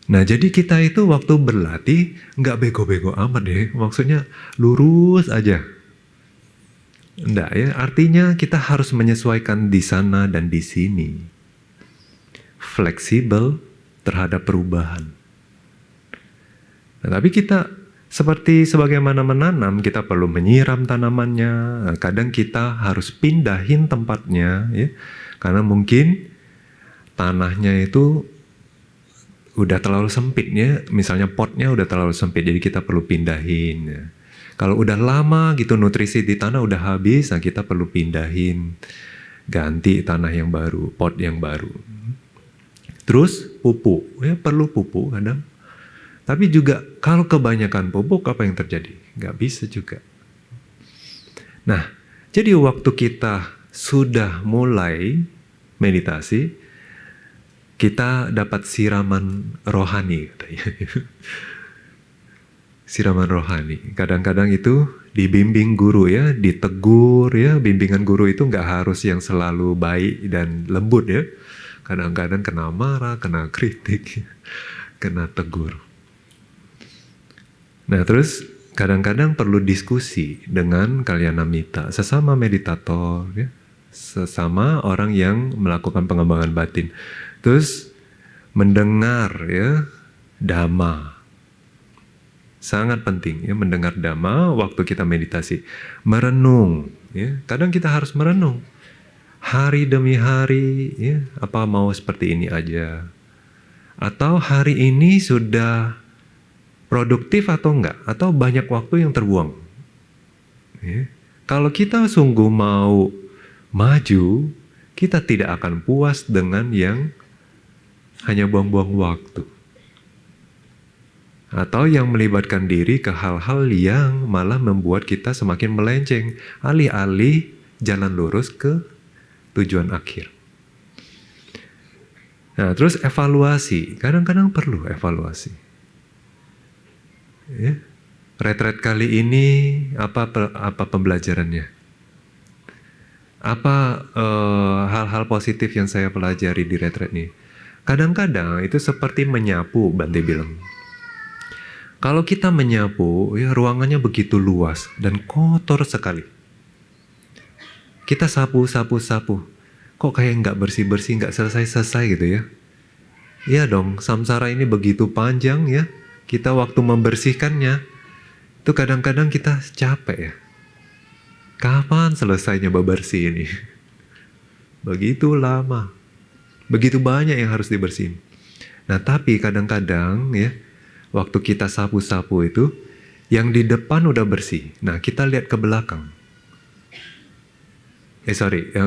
Nah, jadi kita itu waktu berlatih nggak bego-bego amat deh. Maksudnya lurus aja. Enggak ya, artinya kita harus menyesuaikan di sana dan di sini. Fleksibel terhadap perubahan. Nah, tapi kita seperti sebagaimana menanam, kita perlu menyiram tanamannya. Nah, kadang kita harus pindahin tempatnya ya. Karena mungkin tanahnya itu udah terlalu sempit ya. Misalnya potnya udah terlalu sempit, jadi kita perlu pindahin ya. Kalau udah lama gitu nutrisi di tanah udah habis, nah kita perlu pindahin. ganti tanah yang baru, pot yang baru. Terus pupuk, ya perlu pupuk kadang. Tapi juga kalau kebanyakan pupuk apa yang terjadi? Nggak bisa juga. Nah, jadi waktu kita sudah mulai meditasi, kita dapat siraman rohani katanya. Siraman rohani. Kadang-kadang itu dibimbing guru ya, ditegur ya. Bimbingan guru itu nggak harus yang selalu baik dan lembut ya. Kadang-kadang kena marah, kena kritik, kena tegur. Nah terus kadang-kadang perlu diskusi dengan kalyanamita, sesama meditator ya. Sesama orang yang melakukan pengembangan batin. Terus mendengar ya dhamma. Sangat penting ya mendengar dhamma waktu kita meditasi. Merenung ya. Kadang kita harus merenung. Hari demi hari ya, apa mau seperti ini aja. Atau hari ini sudah produktif atau enggak, atau banyak waktu yang terbuang. Ya. Kalau kita sungguh mau maju, kita tidak akan puas dengan yang hanya buang-buang waktu. Atau yang melibatkan diri ke hal-hal yang malah membuat kita semakin melenceng, alih-alih jalan lurus ke tujuan akhir. Nah, terus evaluasi, kadang-kadang perlu evaluasi. Ya. Retret kali ini apa pembelajarannya? Apa hal-hal positif yang saya pelajari di retret ini? Kadang-kadang itu seperti menyapu, Bante bilang. Kalau kita menyapu, ya ruangannya begitu luas dan kotor sekali. Kita sapu. Kok kayak nggak bersih-bersih, nggak selesai-selesai gitu ya. Iya dong, samsara ini begitu panjang ya. Kita waktu membersihkannya, itu kadang-kadang kita capek ya. Kapan selesainya bebersih ini? Begitu lama. Begitu banyak yang harus dibersihin. Nah tapi kadang-kadang ya, waktu kita sapu-sapu itu, yang di depan udah bersih. Nah kita lihat ke belakang.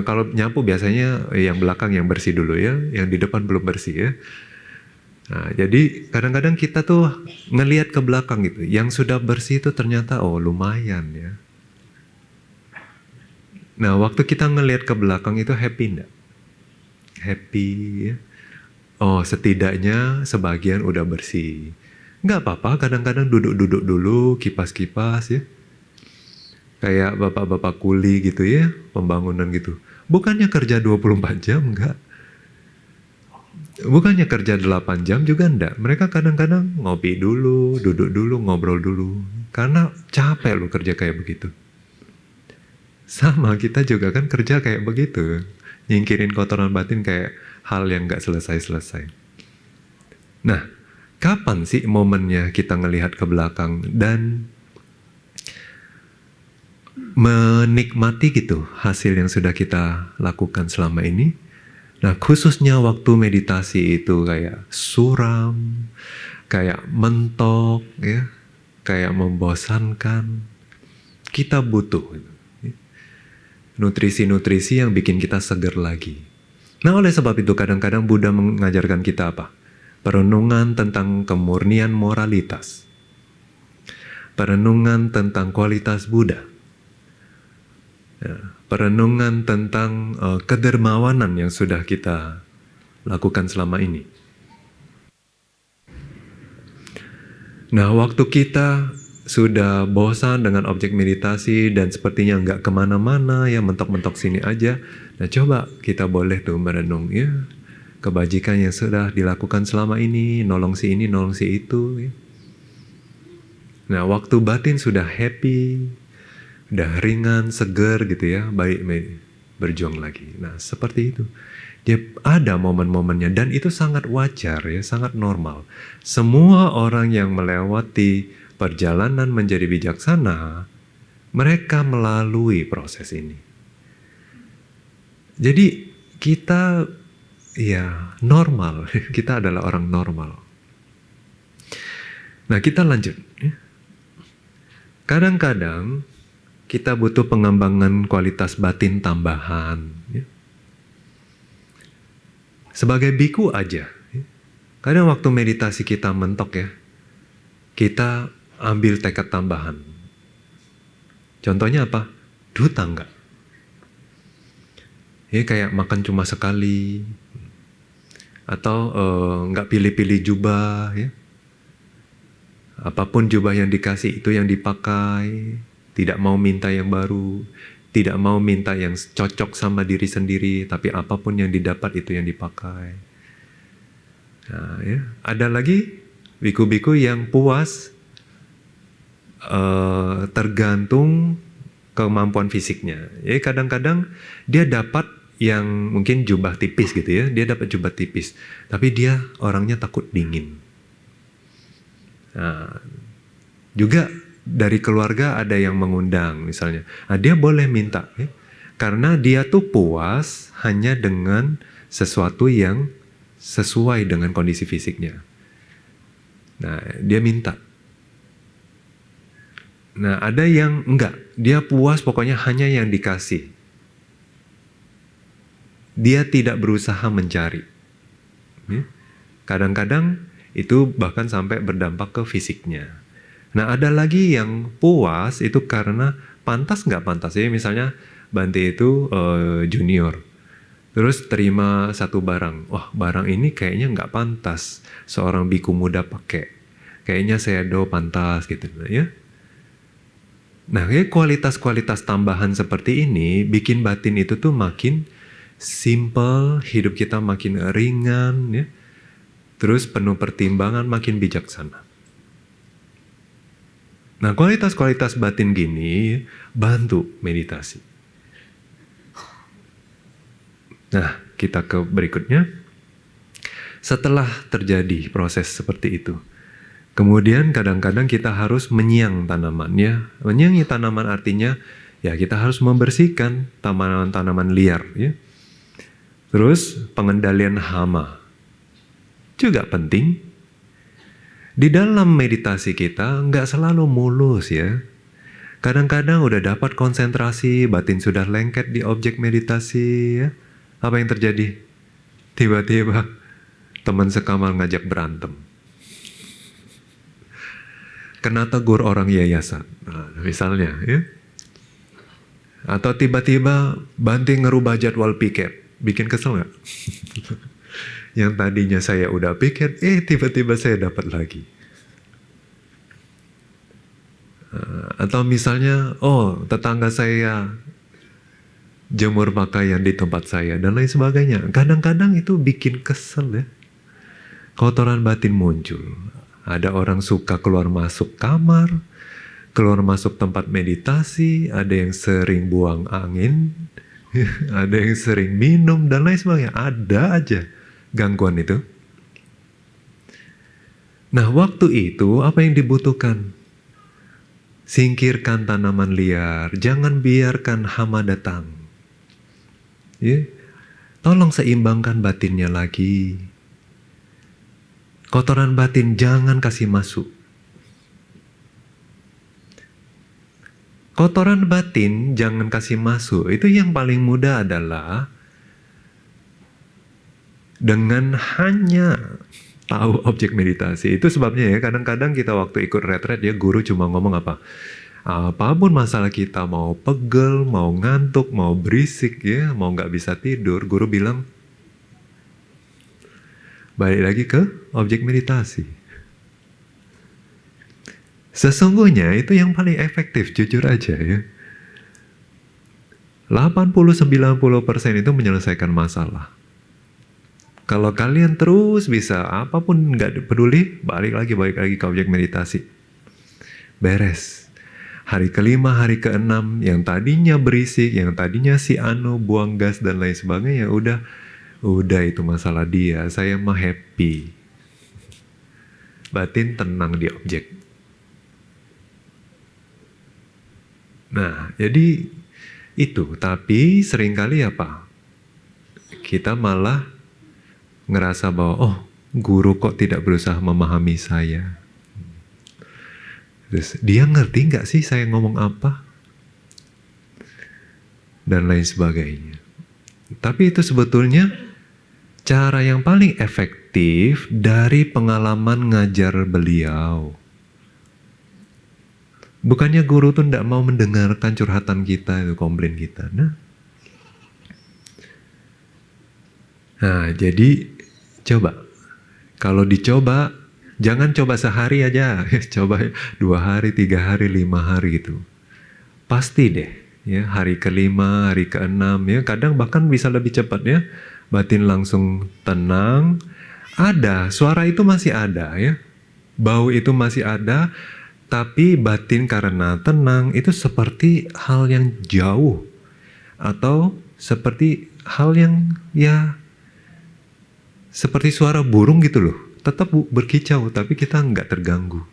Kalau nyapu biasanya yang belakang yang bersih dulu ya, yang di depan belum bersih ya. Nah, jadi kadang-kadang kita tuh ngelihat ke belakang gitu, yang sudah bersih itu ternyata oh lumayan ya. Nah, waktu kita ngelihat ke belakang itu happy enggak? Happy ya. Oh, setidaknya sebagian udah bersih. Nggak apa-apa, kadang-kadang duduk-duduk dulu, kipas-kipas ya. Kayak bapak-bapak kuli gitu ya, pembangunan gitu. Bukannya kerja 24 jam, enggak. Bukannya kerja 8 jam juga enggak. Mereka kadang-kadang ngopi dulu, duduk dulu, ngobrol dulu. Karena capek loh kerja kayak begitu. Sama kita juga kan kerja kayak begitu. Nyingkirin kotoran batin kayak hal yang enggak selesai-selesai. Nah, kapan sih momennya kita ngelihat ke belakang dan menikmati gitu hasil yang sudah kita lakukan selama ini? Nah, khususnya waktu meditasi itu kayak suram, kayak mentok, ya, kayak membosankan. Kita butuh nutrisi-nutrisi yang bikin kita segar lagi. Nah, oleh sebab itu kadang-kadang Buddha mengajarkan kita apa? Perenungan tentang kemurnian moralitas. Perenungan tentang kualitas Buddha. Ya, perenungan tentang kedermawanan yang sudah kita lakukan selama ini. Nah, waktu kita sudah bosan dengan objek meditasi dan sepertinya nggak kemana-mana, ya mentok-mentok sini aja. Nah, coba kita boleh tuh merenung ya kebajikan yang sudah dilakukan selama ini, nolong si ini, nolong si itu. Ya. Nah, waktu batin sudah happy, udah ringan, segar gitu ya, baik berjuang lagi. Nah, seperti itu. Dia ada momen-momennya dan itu sangat wajar ya, sangat normal. Semua orang yang melewati perjalanan menjadi bijaksana, mereka melalui proses ini. Jadi kita ya normal, kita adalah orang normal. Nah, kita lanjut. Kadang-kadang kita butuh pengembangan kualitas batin tambahan. Ya. Sebagai biku aja, kadang waktu meditasi kita mentok ya, kita ambil tekad tambahan. Contohnya apa? Duta enggak. Ya kayak makan cuma sekali, atau nggak pilih-pilih jubah ya. Apapun jubah yang dikasih itu yang dipakai, tidak mau minta yang baru, tidak mau minta yang cocok sama diri sendiri, tapi apapun yang didapat itu yang dipakai. Nah, ya. Ada lagi biku-biku yang puas tergantung kemampuan fisiknya. Jadi kadang-kadang dia dapat yang mungkin jubah tipis gitu ya, dia dapat jubah tipis, tapi dia orangnya takut dingin. Nah, juga dari keluarga ada yang mengundang misalnya, nah, dia boleh minta ya, karena dia tuh puas hanya dengan sesuatu yang sesuai dengan kondisi fisiknya. Nah, dia minta. Nah, ada yang enggak, dia puas pokoknya hanya yang dikasih. Dia tidak berusaha mencari. Ya. Kadang-kadang itu bahkan sampai berdampak ke fisiknya. Nah, ada lagi yang puas itu karena pantas nggak pantas. Ya, misalnya Bante itu junior, terus terima satu barang. Wah, barang ini kayaknya nggak pantas seorang biku muda pakai. Kayaknya Sayadaw pantas gitu ya. Nah, kualitas-kualitas tambahan seperti ini bikin batin itu tuh makin simple, hidup kita makin ringan, ya. Terus penuh pertimbangan, makin bijaksana. Nah, kualitas-kualitas batin gini bantu meditasi. Nah, kita ke berikutnya. Setelah terjadi proses seperti itu, kemudian kadang-kadang kita harus menyiang tanamannya. Menyiangi tanaman artinya ya kita harus membersihkan tanaman-tanaman liar. Ya. Terus pengendalian hama juga penting. Di dalam meditasi kita nggak selalu mulus ya. Kadang-kadang udah dapat konsentrasi, batin sudah lengket di objek meditasi ya. Apa yang terjadi? Tiba-tiba teman sekamar ngajak berantem. Kena tegur orang yayasan, nah, misalnya, ya. Atau tiba-tiba Bante ngerubah jadwal piket, bikin kesel nggak? Yang tadinya saya udah piket, tiba-tiba saya dapat lagi. Atau misalnya, tetangga saya jemur pakaian di tempat saya dan lain sebagainya. Kadang-kadang itu bikin kesel ya. Kotoran batin muncul. Ada orang suka keluar masuk kamar, keluar masuk tempat meditasi, ada yang sering buang angin, ada yang sering minum, dan lain sebagainya. Ada aja gangguan itu. Nah, waktu itu apa yang dibutuhkan? Singkirkan tanaman liar, jangan biarkan hama datang. Ya? Tolong seimbangkan batinnya lagi. Kotoran batin jangan kasih masuk. Kotoran batin jangan kasih masuk. Itu yang paling mudah adalah dengan hanya tahu objek meditasi. Itu sebabnya ya kadang-kadang kita waktu ikut retret ya guru cuma ngomong apa? Apapun masalah kita, mau pegel, mau ngantuk, mau berisik ya, mau nggak bisa tidur, guru bilang balik lagi ke objek meditasi. Sesungguhnya itu yang paling efektif, jujur aja ya. 80-90% itu menyelesaikan masalah. Kalau kalian terus bisa, apapun nggak peduli, balik lagi ke objek meditasi. Beres. Hari kelima, hari keenam, yang tadinya berisik, yang tadinya si Anu buang gas dan lain sebagainya, udah itu masalah dia, saya mah happy. Batin tenang di objek. Nah, jadi itu. Tapi seringkali apa? Kita malah ngerasa bahwa, guru kok tidak berusaha memahami saya. Terus, dia ngerti nggak sih saya ngomong apa? Dan lain sebagainya. Tapi itu sebetulnya cara yang paling efektif dari pengalaman ngajar beliau. Bukannya guru tuh tidak mau mendengarkan curhatan kita, itu komplain kita. Nah, jadi coba. Kalau dicoba, jangan coba sehari aja. Coba 2 hari, 3 hari, 5 hari gitu. Pasti deh, ya hari ke-5, hari ke-6, ya kadang bahkan bisa lebih cepat ya. Batin langsung tenang. Ada, suara itu masih ada ya. Bau itu masih ada, tapi batin karena tenang itu seperti hal yang jauh. Atau seperti hal yang ya seperti suara burung gitu loh, tetap berkicau tapi kita nggak terganggu.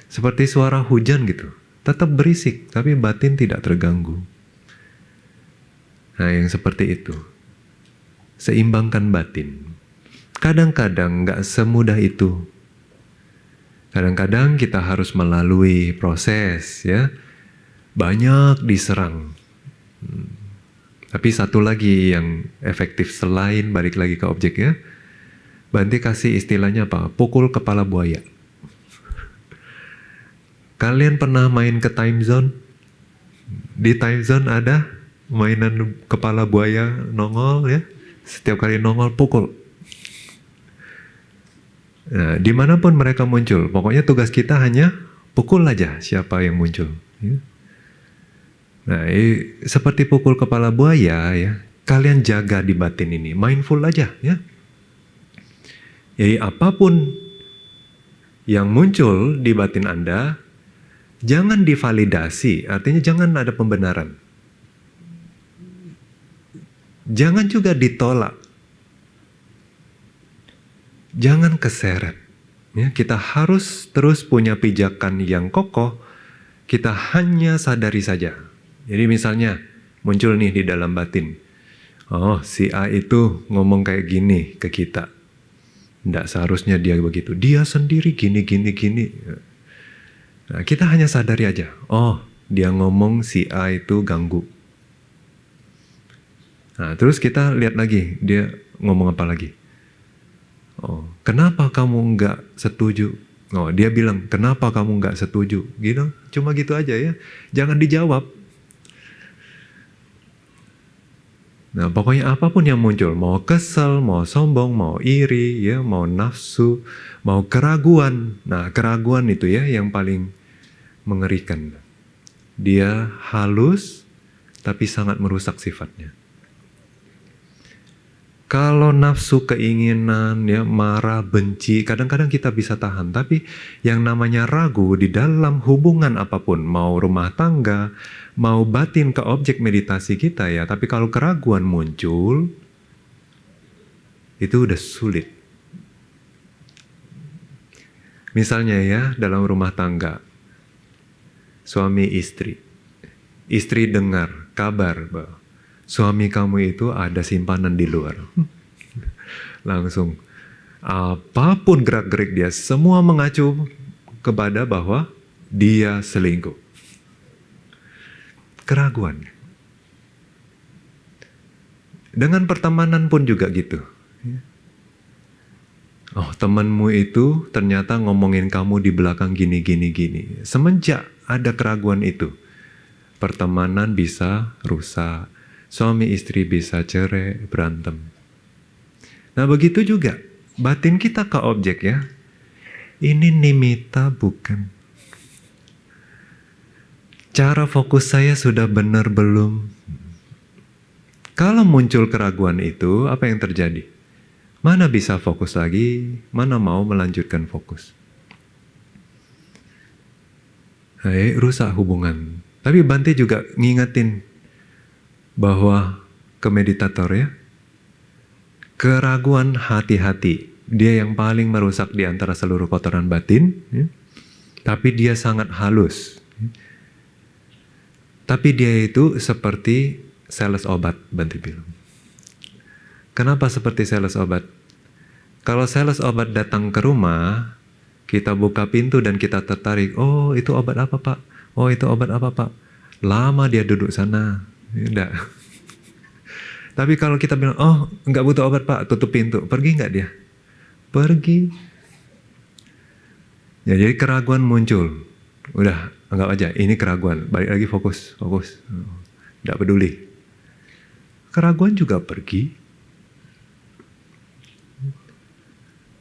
Seperti suara hujan gitu, tetap berisik tapi batin tidak terganggu. Nah yang seperti itu, seimbangkan batin. Kadang-kadang nggak semudah itu. Kadang-kadang kita harus melalui proses ya, banyak diserang. Tapi satu lagi yang efektif selain balik lagi ke objek ya, Bante kasih istilahnya apa? Pukul kepala buaya. Kalian pernah main ke time zone? Di time zone ada mainan kepala buaya nongol ya. Setiap kali nongol pukul. Nah, dimanapun mereka muncul, pokoknya tugas kita hanya pukul aja siapa yang muncul. Ya. Nah, seperti pukul kepala buaya ya, kalian jaga di batin ini, mindful aja ya. Jadi apapun yang muncul di batin Anda, jangan divalidasi, artinya jangan ada pembenaran. Jangan juga ditolak. Jangan keseret. Ya, kita harus terus punya pijakan yang kokoh, kita hanya sadari saja. Jadi misalnya muncul nih di dalam batin, oh si A itu ngomong kayak gini ke kita, tidak seharusnya dia begitu, dia sendiri gini. Nah, kita hanya sadari aja, oh dia ngomong si A itu ganggu. Nah terus kita lihat lagi, dia ngomong apa lagi. Oh kenapa kamu nggak setuju? Oh dia bilang kenapa kamu nggak setuju? Gitu, cuma gitu aja ya, jangan dijawab. Nah, pokoknya apapun yang muncul, mau kesel, mau sombong, mau iri, ya, mau nafsu, mau keraguan. Nah, keraguan itu ya yang paling mengerikan. Dia halus, tapi sangat merusak sifatnya. Kalau nafsu, keinginan, ya, marah, benci, kadang-kadang kita bisa tahan. Tapi yang namanya ragu di dalam hubungan apapun, mau rumah tangga, mau batin ke objek meditasi kita ya. Tapi kalau keraguan muncul, itu udah sulit. Misalnya ya, dalam rumah tangga, suami istri. Istri dengar kabar bahwa suami kamu itu ada simpanan di luar. Langsung, apapun gerak-gerik dia, semua mengacu kepada bahwa dia selingkuh. Keraguan. Dengan pertemanan pun juga gitu. Oh, temanmu itu ternyata ngomongin kamu di belakang gini. Semenjak ada keraguan itu, pertemanan bisa rusak. Suami istri bisa cerai, berantem. Nah begitu juga, batin kita ke objek ya. Ini nimitta bukan. Cara fokus saya sudah benar belum? Kalau muncul keraguan itu, apa yang terjadi? Mana bisa fokus lagi, mana mau melanjutkan fokus. Rusak hubungan. Tapi Bante juga ngingetin bahwa ke meditator ya, keraguan hati-hati, dia yang paling merusak di antara seluruh kotoran batin, ya. Tapi dia sangat halus. Tapi dia itu seperti sales obat, Bante bilang. Kenapa seperti sales obat? Kalau sales obat datang ke rumah, kita buka pintu dan kita tertarik, oh itu obat apa pak? Oh itu obat apa pak? Lama dia duduk sana. Enggak. Tapi kalau kita bilang, oh nggak butuh obat Pak, tutup pintu, pergi nggak dia? Pergi. Ya, jadi keraguan muncul. Udah, anggap aja ini keraguan. Balik lagi fokus. Nggak peduli. Keraguan juga pergi.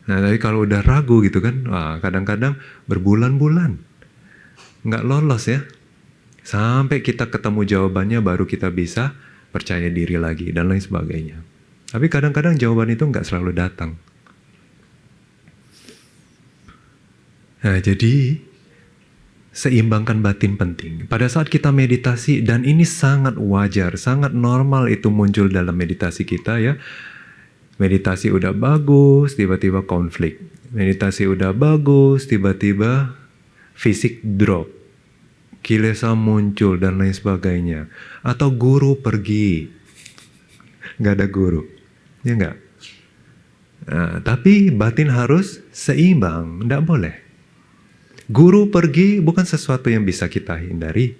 Nah, tapi kalau udah ragu gitu kan, kadang-kadang berbulan-bulan nggak lolos ya. Sampai kita ketemu jawabannya baru kita bisa percaya diri lagi dan lain sebagainya. Tapi kadang-kadang jawaban itu nggak selalu datang. Nah, jadi seimbangkan batin penting. Pada saat kita meditasi, dan ini sangat wajar, sangat normal itu muncul dalam meditasi kita ya. Meditasi udah bagus, tiba-tiba konflik. Meditasi udah bagus, tiba-tiba fisik drop. Kilesa muncul dan lain sebagainya. Atau guru pergi. Nggak ada guru. Ya nggak? Nah, tapi batin harus seimbang. Nggak boleh. Guru pergi bukan sesuatu yang bisa kita hindari.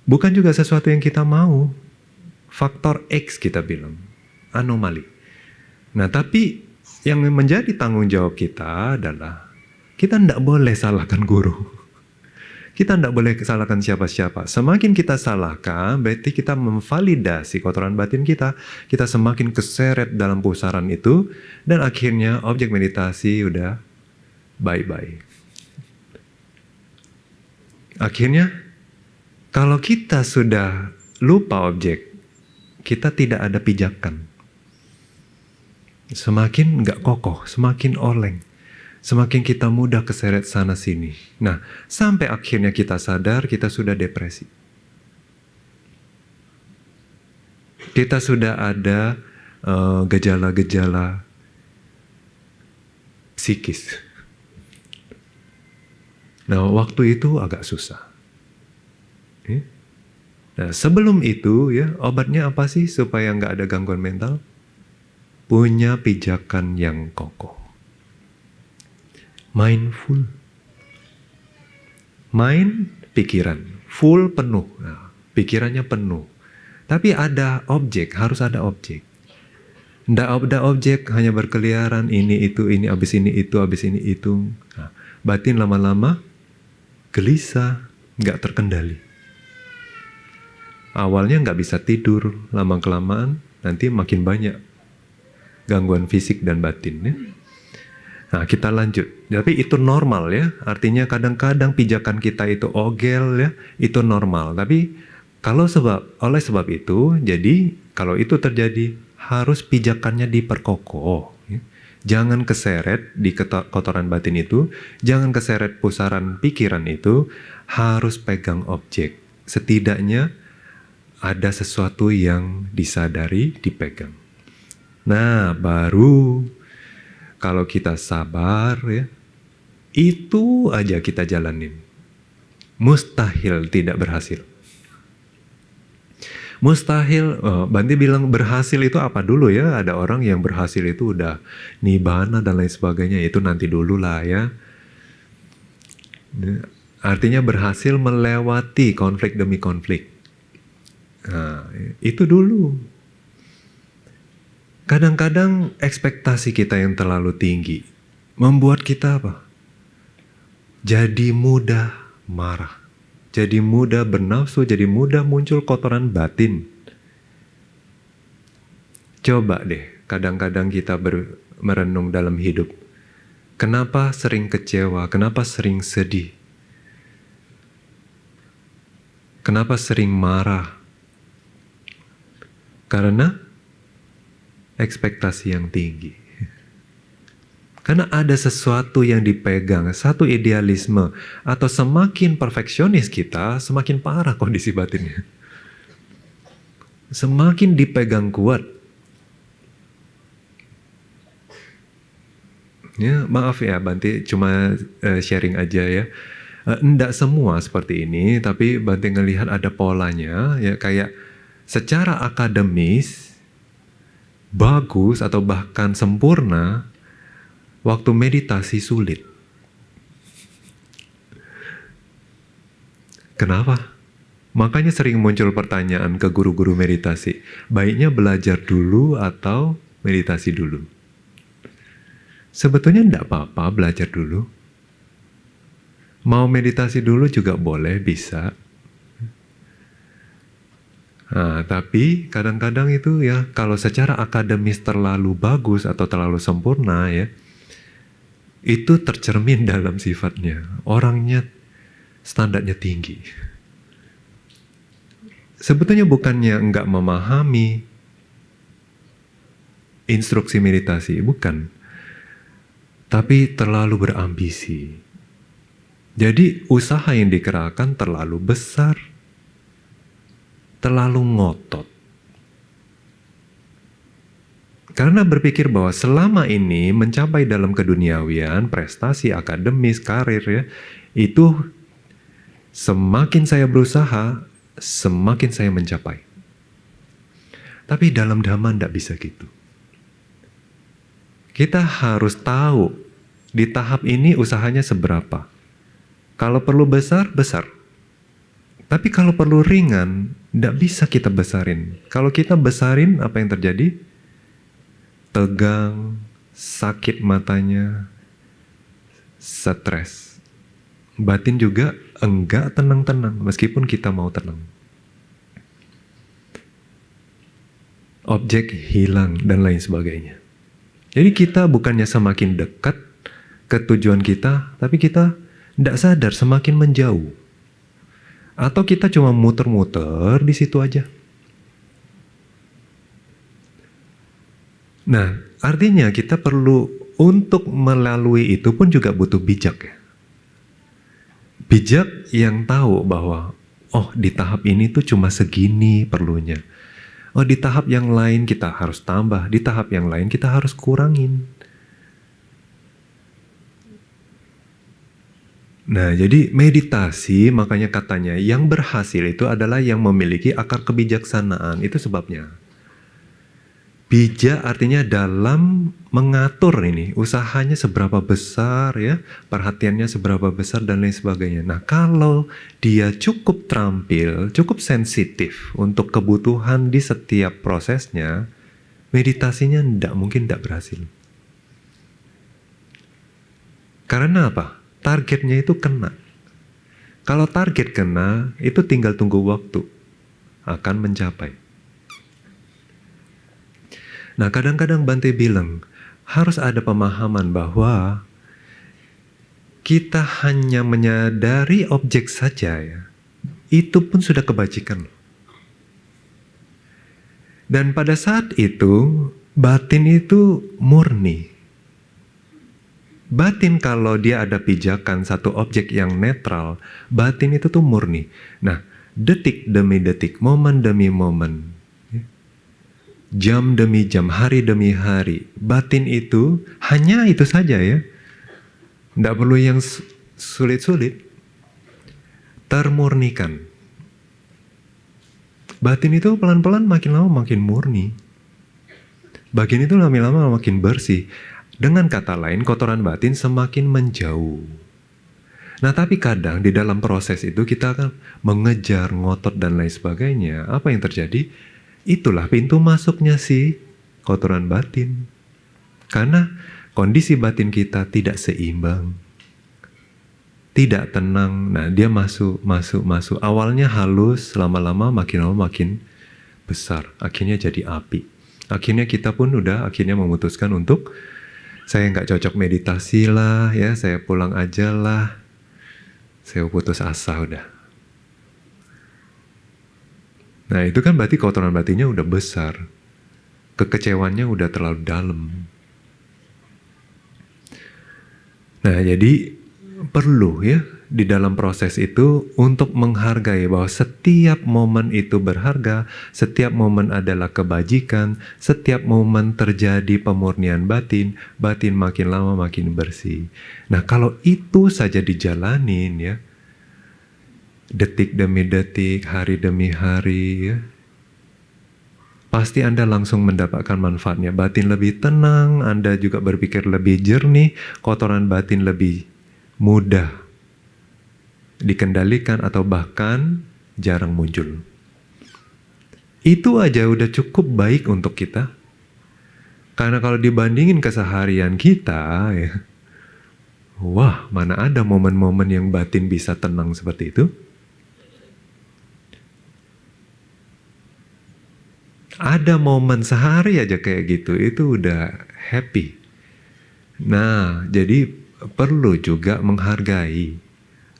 Bukan juga sesuatu yang kita mau. Faktor X kita bilang. Anomali. Nah, tapi yang menjadi tanggung jawab kita adalah kita tidak boleh salahkan guru. Kita tidak boleh salahkan siapa-siapa. Semakin kita salahkan, berarti kita memvalidasi kotoran batin kita. Kita semakin keseret dalam pusaran itu, dan akhirnya objek meditasi udah bye-bye. Akhirnya, kalau kita sudah lupa objek, kita tidak ada pijakan. Semakin nggak kokoh, semakin oleng. Semakin kita mudah keseret sana sini. Nah, sampai akhirnya kita sadar kita sudah depresi. Kita sudah ada gejala-gejala psikis. Nah, waktu itu agak susah. Nah, sebelum itu ya, obatnya apa sih supaya nggak ada gangguan mental? Punya pijakan yang kokoh. Mindful. Mind, pikiran. Full, penuh. Nah, pikirannya penuh. Tapi ada objek, harus ada objek. Nggak ada objek, hanya berkeliaran, ini, itu, ini, abis ini, itu. Nah, batin lama-lama gelisah, nggak terkendali. Awalnya nggak bisa tidur, lama-kelamaan nanti makin banyak gangguan fisik dan batin ya. Nah, kita lanjut. Tapi itu normal ya. Artinya kadang-kadang pijakan kita itu ogel ya, itu normal. Tapi oleh sebab itu, jadi kalau itu terjadi harus pijakannya diperkokoh. Ya. Jangan keseret di kotoran batin itu, jangan keseret pusaran pikiran itu, harus pegang objek. Setidaknya ada sesuatu yang disadari, dipegang. Nah, baru kalau kita sabar ya, itu aja kita jalanin. Mustahil tidak berhasil. Mustahil, Banti bilang berhasil itu apa dulu ya? Ada orang yang berhasil itu udah nibbana dan lain sebagainya, itu nanti dulu lah ya. Artinya berhasil melewati konflik demi konflik. Nah, itu dulu. Kadang-kadang ekspektasi kita yang terlalu tinggi membuat kita apa? Jadi mudah marah, jadi mudah bernafsu, jadi mudah muncul kotoran batin. Coba deh, kadang-kadang kita merenung dalam hidup. Kenapa sering kecewa? Kenapa sering sedih? Kenapa sering marah? Karena ekspektasi yang tinggi. Karena ada sesuatu yang dipegang, satu idealisme, atau semakin perfeksionis kita, semakin parah kondisi batinnya. Semakin dipegang kuat. Ya, maaf ya Banti, cuma sharing aja ya. Enggak semua seperti ini, tapi Banti ngelihat ada polanya, ya kayak secara akademis, bagus atau bahkan sempurna, waktu meditasi sulit. Kenapa? Makanya sering muncul pertanyaan ke guru-guru meditasi, baiknya belajar dulu atau meditasi dulu? Sebetulnya enggak apa-apa belajar dulu. Mau meditasi dulu juga boleh, bisa. Nah, tapi kadang-kadang itu ya, kalau secara akademis terlalu bagus atau terlalu sempurna ya, itu tercermin dalam sifatnya. Orangnya standarnya tinggi. Sebetulnya bukannya enggak memahami instruksi meditasi, bukan. Tapi terlalu berambisi. Jadi usaha yang dikerahkan terlalu besar, terlalu ngotot. Karena berpikir bahwa selama ini mencapai dalam keduniawian, prestasi akademis, karir ya, itu semakin saya berusaha, semakin saya mencapai. Tapi dalam Dhamma tidak bisa gitu. Kita harus tahu di tahap ini usahanya seberapa. Kalau perlu besar, besar. Tapi kalau perlu ringan, tidak bisa kita besarin. Kalau kita besarin, apa yang terjadi? Tegang, sakit matanya, stres. Batin juga enggak tenang-tenang, meskipun kita mau tenang. Objek hilang, dan lain sebagainya. Jadi kita bukannya semakin dekat ke tujuan kita, tapi kita tidak sadar semakin menjauh. Atau kita cuma muter-muter di situ aja. Nah, artinya kita perlu untuk melalui itu pun juga butuh bijak ya. Bijak yang tahu bahwa, oh di tahap ini tuh cuma segini perlunya. Oh di tahap yang lain kita harus tambah, di tahap yang lain kita harus kurangin. Nah, jadi meditasi, makanya katanya yang berhasil itu adalah yang memiliki akar kebijaksanaan. Itu sebabnya. Bijak artinya dalam mengatur ini, usahanya seberapa besar ya, perhatiannya seberapa besar dan lain sebagainya. Nah, kalau dia cukup terampil, cukup sensitif untuk kebutuhan di setiap prosesnya, meditasinya mungkin tidak berhasil. Karena apa? Targetnya itu kena. Kalau target kena, itu tinggal tunggu waktu. Akan mencapai. Nah, kadang-kadang Bante bilang, harus ada pemahaman bahwa kita hanya menyadari objek saja ya. Itu pun sudah kebajikan. Dan pada saat itu, batin itu murni. Batin kalau dia ada pijakan satu objek yang netral, batin itu tuh murni. Nah, detik demi detik, momen demi momen, jam demi jam, hari demi hari, batin itu hanya itu saja ya. Tidak perlu yang sulit-sulit. Termurnikan. Batin itu pelan-pelan makin lama makin murni. Batin itu lama-lama makin bersih. Dengan kata lain, kotoran batin semakin menjauh. Nah, tapi kadang di dalam proses itu kita akan mengejar, ngotot, dan lain sebagainya. Apa yang terjadi? Itulah pintu masuknya si kotoran batin. Karena kondisi batin kita tidak seimbang. Tidak tenang. Nah, dia masuk. Awalnya halus, lama-lama makin besar. Akhirnya jadi api. Akhirnya kita pun akhirnya memutuskan untuk saya nggak cocok meditasi lah, ya saya pulang aja lah, saya putus asa udah. Nah itu kan berarti kotoran batinnya udah besar, kekecewaannya udah terlalu dalam. Nah jadi perlu ya di dalam proses itu untuk menghargai bahwa setiap momen itu berharga, setiap momen adalah kebajikan, setiap momen terjadi pemurnian batin, batin makin lama makin bersih. Nah kalau itu saja dijalanin ya, detik demi detik, hari demi hari ya, pasti Anda langsung mendapatkan manfaatnya. Batin lebih tenang, Anda juga berpikir lebih jernih, kotoran batin lebih mudah dikendalikan atau bahkan jarang muncul. Itu aja udah cukup baik untuk kita. Karena kalau dibandingin keseharian kita, ya, wah, mana ada momen-momen yang batin bisa tenang seperti itu? Ada momen sehari aja kayak gitu, itu udah happy. Nah, jadi perlu juga menghargai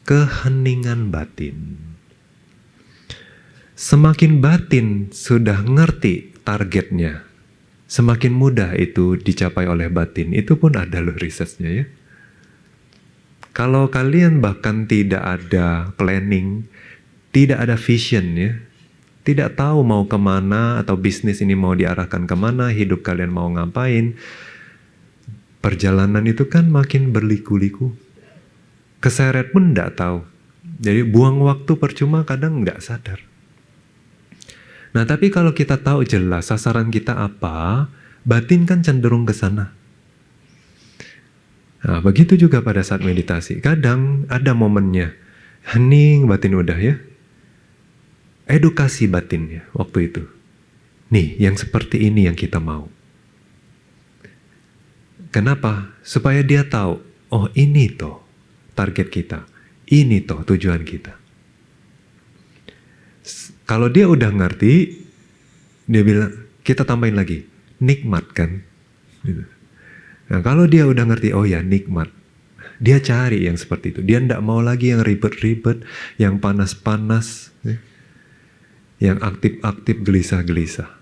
keheningan batin. Semakin batin sudah ngerti targetnya, semakin mudah itu dicapai oleh batin. Itu pun ada loh risetnya ya. Kalau kalian bahkan tidak ada planning, tidak ada vision ya, tidak tahu mau kemana atau bisnis ini mau diarahkan kemana, hidup kalian mau ngapain, perjalanan itu kan makin berliku-liku. Keseret pun nggak tahu. Jadi buang waktu percuma kadang nggak sadar. Nah tapi kalau kita tahu jelas sasaran kita apa, batin kan cenderung ke sana. Nah begitu juga pada saat meditasi. Kadang ada momennya, hening batin udah ya. Edukasi batinnya waktu itu. Nih yang seperti ini yang kita mau. Kenapa? Supaya dia tahu, oh ini toh target kita. Ini toh tujuan kita. Kalau dia udah ngerti, dia bilang, kita tambahin lagi, nikmat kan? Nah kalau dia udah ngerti, oh ya nikmat. Dia cari yang seperti itu. Dia nggak mau lagi yang ribet-ribet, yang panas-panas, yang aktif-aktif, gelisah-gelisah.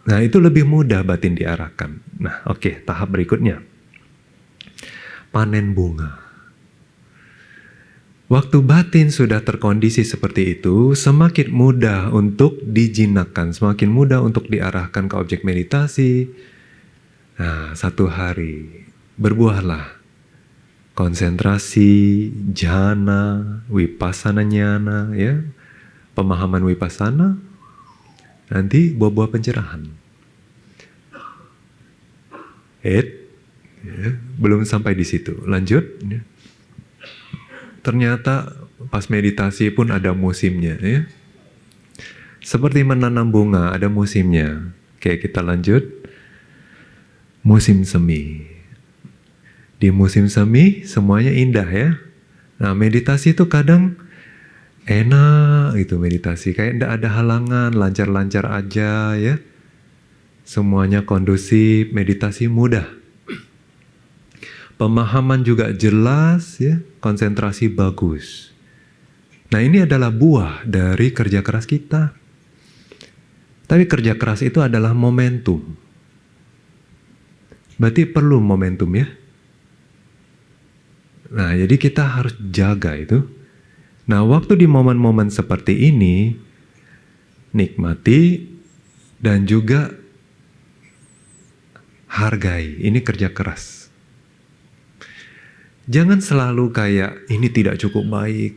Nah itu lebih mudah batin diarahkan. Nah oke, tahap berikutnya. Panen bunga. Waktu batin sudah terkondisi seperti itu, semakin mudah untuk dijinakkan, semakin mudah untuk diarahkan ke objek meditasi. Nah, satu hari berbuahlah konsentrasi, jhana, vipassana jnana, ya, pemahaman vipassana, nanti buah-buah pencerahan. Ya, belum sampai di situ, lanjut. Ya. Ternyata pas meditasi pun ada musimnya ya. Seperti menanam bunga ada musimnya. Oke kita lanjut. Musim semi. Di musim semi semuanya indah ya. Nah meditasi itu kadang enak gitu meditasi. Kayak tidak ada halangan, lancar-lancar aja ya. Semuanya kondusif, meditasi mudah. Pemahaman juga jelas ya, konsentrasi bagus. Nah ini adalah buah dari kerja keras kita. Tapi kerja keras itu adalah momentum. Berarti perlu momentum ya. Nah jadi kita harus jaga itu. Nah waktu di momen-momen seperti ini, nikmati dan juga hargai. Ini kerja keras. Jangan selalu kayak ini tidak cukup baik,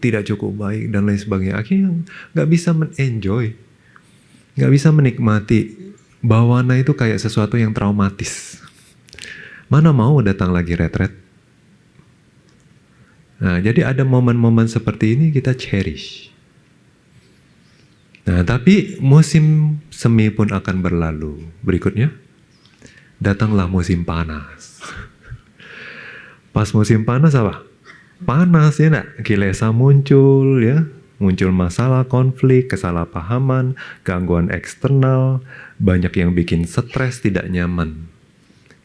dan lain sebagainya. Akhirnya nggak bisa men-enjoy, nggak bisa menikmati. Bawana itu kayak sesuatu yang traumatis. Mana mau datang lagi retret? Nah, jadi ada momen-momen seperti ini kita cherish. Nah, tapi musim semi pun akan berlalu. Berikutnya, datanglah musim panas. Pas musim panas apa? Panas ya nak? Kilesa muncul ya. Muncul masalah, konflik, kesalahpahaman, gangguan eksternal. Banyak yang bikin stres, tidak nyaman.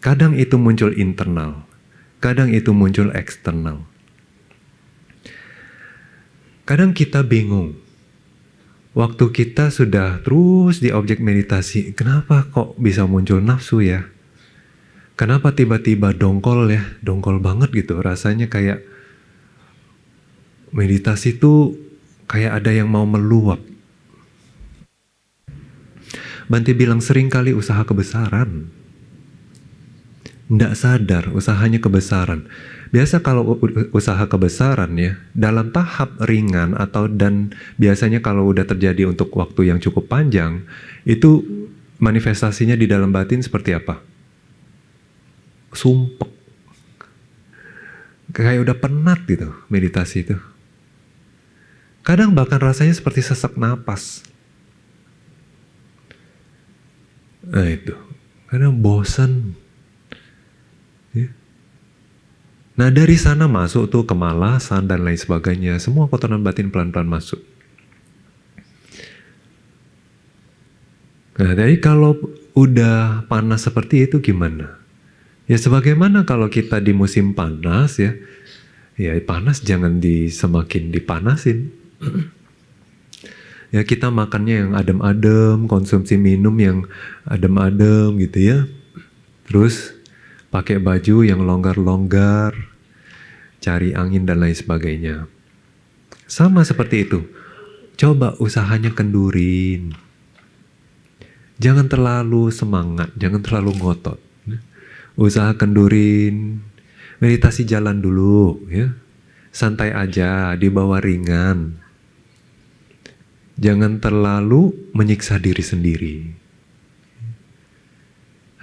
Kadang itu muncul internal. Kadang itu muncul eksternal. Kadang kita bingung. Waktu kita sudah terus di objek meditasi. Kenapa kok bisa muncul nafsu ya? Kenapa tiba-tiba dongkol ya, dongkol banget gitu, rasanya kayak meditasi tuh kayak ada yang mau meluap. Bante bilang sering kali usaha kebesaran. Nggak sadar usahanya kebesaran. Biasa kalau usaha kebesaran ya, dalam tahap ringan dan biasanya kalau udah terjadi untuk waktu yang cukup panjang, itu manifestasinya di dalam batin seperti apa? Sumpek, kayak udah penat gitu meditasi itu. Kadang bahkan rasanya seperti sesak napas. Nah itu, kadang bosan. Ya. Nah dari sana masuk tuh kemalasan dan lain sebagainya. Semua kotoran batin pelan-pelan masuk. Nah jadi kalau udah panas seperti itu gimana? Ya sebagaimana kalau kita di musim panas ya, ya panas jangan semakin dipanasin. Ya kita makannya yang adem-adem, konsumsi minum yang adem-adem gitu ya. Terus pakai baju yang longgar-longgar, cari angin dan lain sebagainya. Sama seperti itu. Coba usahanya kendurin. Jangan terlalu semangat, jangan terlalu ngotot. Usaha kendurin, meditasi jalan dulu ya. Santai aja, dibawa ringan. Jangan terlalu menyiksa diri sendiri.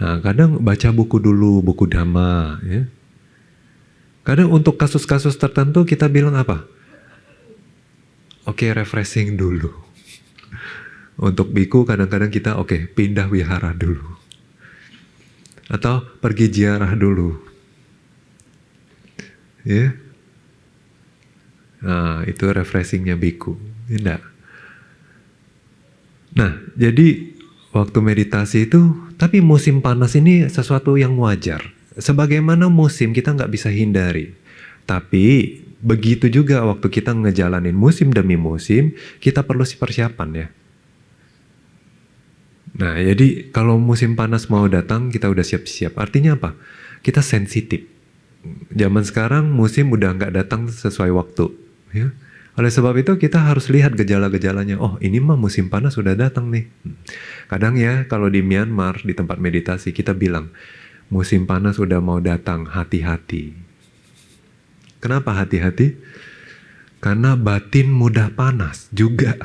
Nah, kadang baca buku dulu, buku dhamma ya. Kadang untuk kasus-kasus tertentu kita bilang apa? Oke, refreshing dulu. Untuk biku kadang-kadang kita pindah wihara dulu. Atau pergi ziarah dulu. Ya. Nah, itu refreshingnya biku. Tidak. Nah, jadi waktu meditasi itu, tapi musim panas ini sesuatu yang wajar. Sebagaimana musim kita nggak bisa hindari. Tapi begitu juga waktu kita ngejalanin musim demi musim, kita perlu persiapan ya. Nah, jadi kalau musim panas mau datang, kita udah siap-siap. Artinya apa? Kita sensitif. Zaman sekarang musim udah nggak datang sesuai waktu. Ya. Oleh sebab itu kita harus lihat gejala-gejalanya. Oh ini mah musim panas sudah datang nih. Kadang ya kalau di Myanmar, di tempat meditasi kita bilang, musim panas udah mau datang, hati-hati. Kenapa hati-hati? Karena batin mudah panas juga.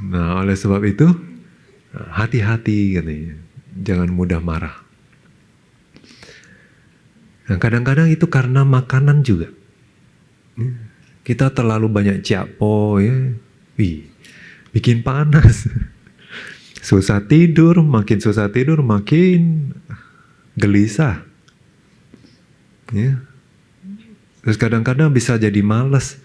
Nah oleh sebab itu, hati-hati katanya. Jangan mudah marah. Nah kadang-kadang itu karena makanan juga. Kita terlalu banyak ciapo ya, bikin panas. Susah tidur, makin gelisah. Ya. Terus kadang-kadang bisa jadi malas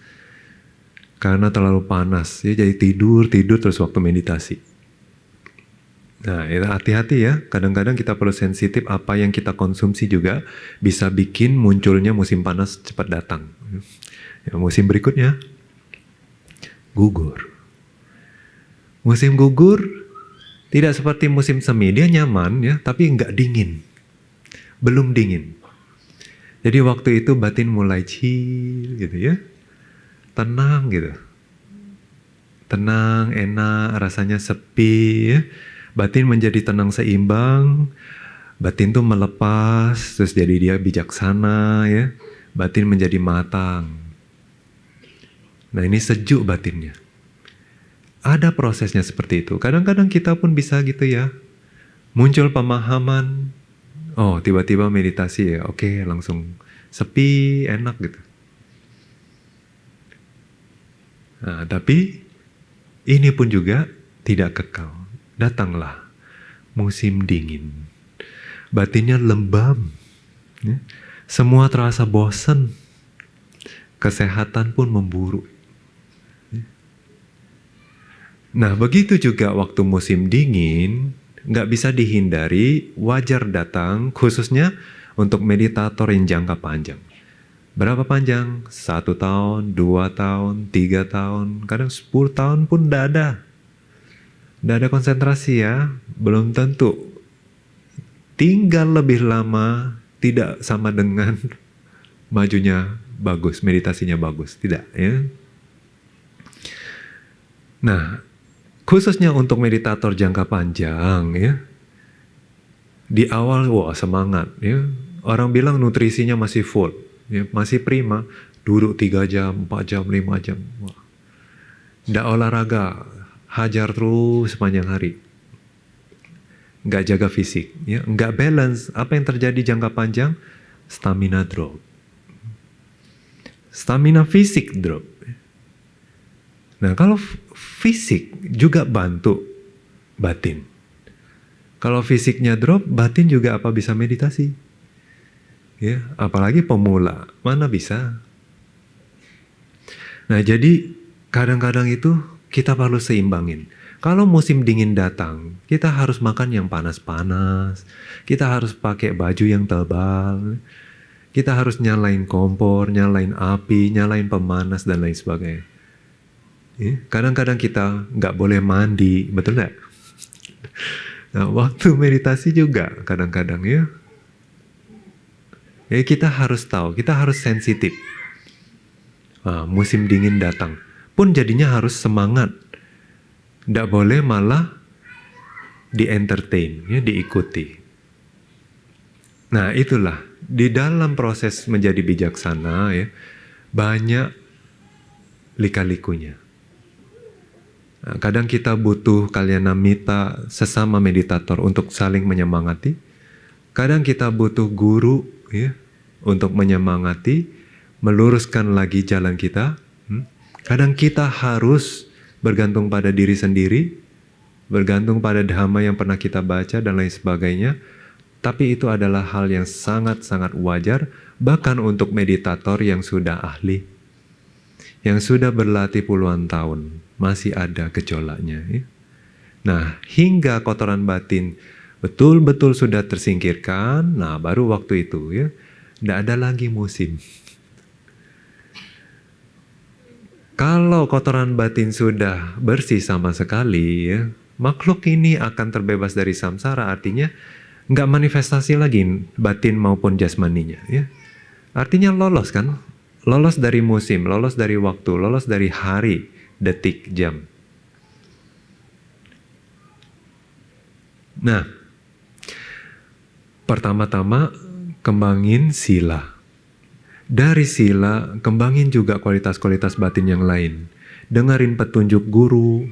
karena terlalu panas. Ya, jadi tidur terus waktu meditasi. Nah, ya, hati-hati ya. Kadang-kadang kita perlu sensitif apa yang kita konsumsi juga bisa bikin munculnya musim panas cepat datang. Ya, musim berikutnya gugur. Musim gugur tidak seperti musim semi, dia nyaman ya, tapi nggak dingin, belum dingin. Jadi waktu itu batin mulai chill gitu ya, tenang gitu, tenang, enak, rasanya sepi ya. Batin menjadi tenang seimbang, batin tuh melepas, terus jadi dia bijaksana ya, batin menjadi matang. Nah ini sejuk batinnya. Ada prosesnya seperti itu. Kadang-kadang kita pun bisa gitu ya. Muncul pemahaman. Oh tiba-tiba meditasi ya. Oke langsung sepi, enak gitu. Nah tapi ini pun juga tidak kekal. Datanglah musim dingin. Batinnya lembam. Ya. Semua terasa bosan. Kesehatan pun memburuk. Nah begitu juga waktu musim dingin, nggak bisa dihindari, wajar datang khususnya untuk meditator yang jangka panjang. Berapa panjang? 1 tahun, 2 tahun, 3 tahun, kadang 10 tahun pun nggak ada. Nggak ada konsentrasi ya, belum tentu. Tinggal lebih lama tidak sama dengan majunya bagus, meditasinya bagus, tidak ya. Nah, khususnya untuk meditator jangka panjang ya. Di awal wah semangat ya. Orang bilang nutrisinya masih full, ya, masih prima. Duduk 3 jam, 4 jam, 5 jam. Wah. Nggak olahraga, hajar terus sepanjang hari. Nggak jaga fisik, ya, nggak balance. Apa yang terjadi jangka panjang? Stamina drop. Stamina fisik drop. Nah, kalau fisik juga bantu batin. Kalau fisiknya drop, batin juga apa bisa meditasi? Ya, apalagi pemula, mana bisa? Nah, jadi kadang-kadang itu kita perlu seimbangin. Kalau musim dingin datang, kita harus makan yang panas-panas. Kita harus pakai baju yang tebal. Kita harus nyalain kompor, nyalain api, nyalain pemanas, dan lain sebagainya. Ya, kadang-kadang kita nggak boleh mandi, betul nggak? Nah, waktu meditasi juga kadang-kadang ya. Ya kita harus tahu, kita harus sensitif. Musim dingin datang, pun jadinya harus semangat. Nggak boleh malah di-entertain, ya, diikuti. Nah itulah, di dalam proses menjadi bijaksana ya, banyak lika-likunya. Nah, kadang kita butuh kalyanamita sesama meditator untuk saling menyemangati. Kadang kita butuh guru ya, untuk menyemangati, meluruskan lagi jalan kita. Kadang kita harus bergantung pada diri sendiri, bergantung pada dhamma yang pernah kita baca dan lain sebagainya. Tapi itu adalah hal yang sangat-sangat wajar, bahkan untuk meditator yang sudah ahli, yang sudah berlatih puluhan tahun, masih ada gejolaknya. Ya. Nah, hingga kotoran batin betul-betul sudah tersingkirkan, nah baru waktu itu ya, tidak ada lagi musim. Kalau kotoran batin sudah bersih sama sekali, ya, makhluk ini akan terbebas dari samsara, artinya nggak manifestasi lagi batin maupun jasmaninya. Ya. Artinya lolos kan? Lolos dari musim, lolos dari waktu, lolos dari hari, detik, jam. Nah, pertama-tama kembangin sila. Dari sila, kembangin juga kualitas-kualitas batin yang lain. Dengerin petunjuk guru,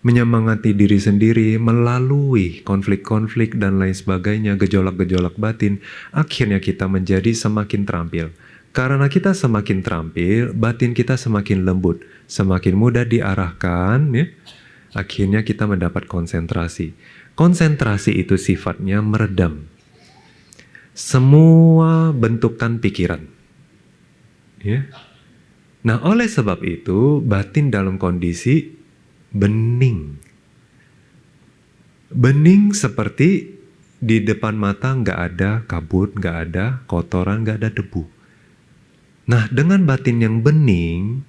menyemangati diri sendiri, melalui konflik-konflik dan lain sebagainya, gejolak-gejolak batin. Akhirnya kita menjadi semakin terampil. Karena kita semakin terampil, batin kita semakin lembut, semakin mudah diarahkan, ya. Akhirnya kita mendapat konsentrasi. Konsentrasi itu sifatnya meredam semua bentukan pikiran. Ya. Nah, oleh sebab itu, batin dalam kondisi bening. Bening seperti di depan mata nggak ada kabut, nggak ada kotoran, nggak ada debu. Nah, dengan batin yang bening,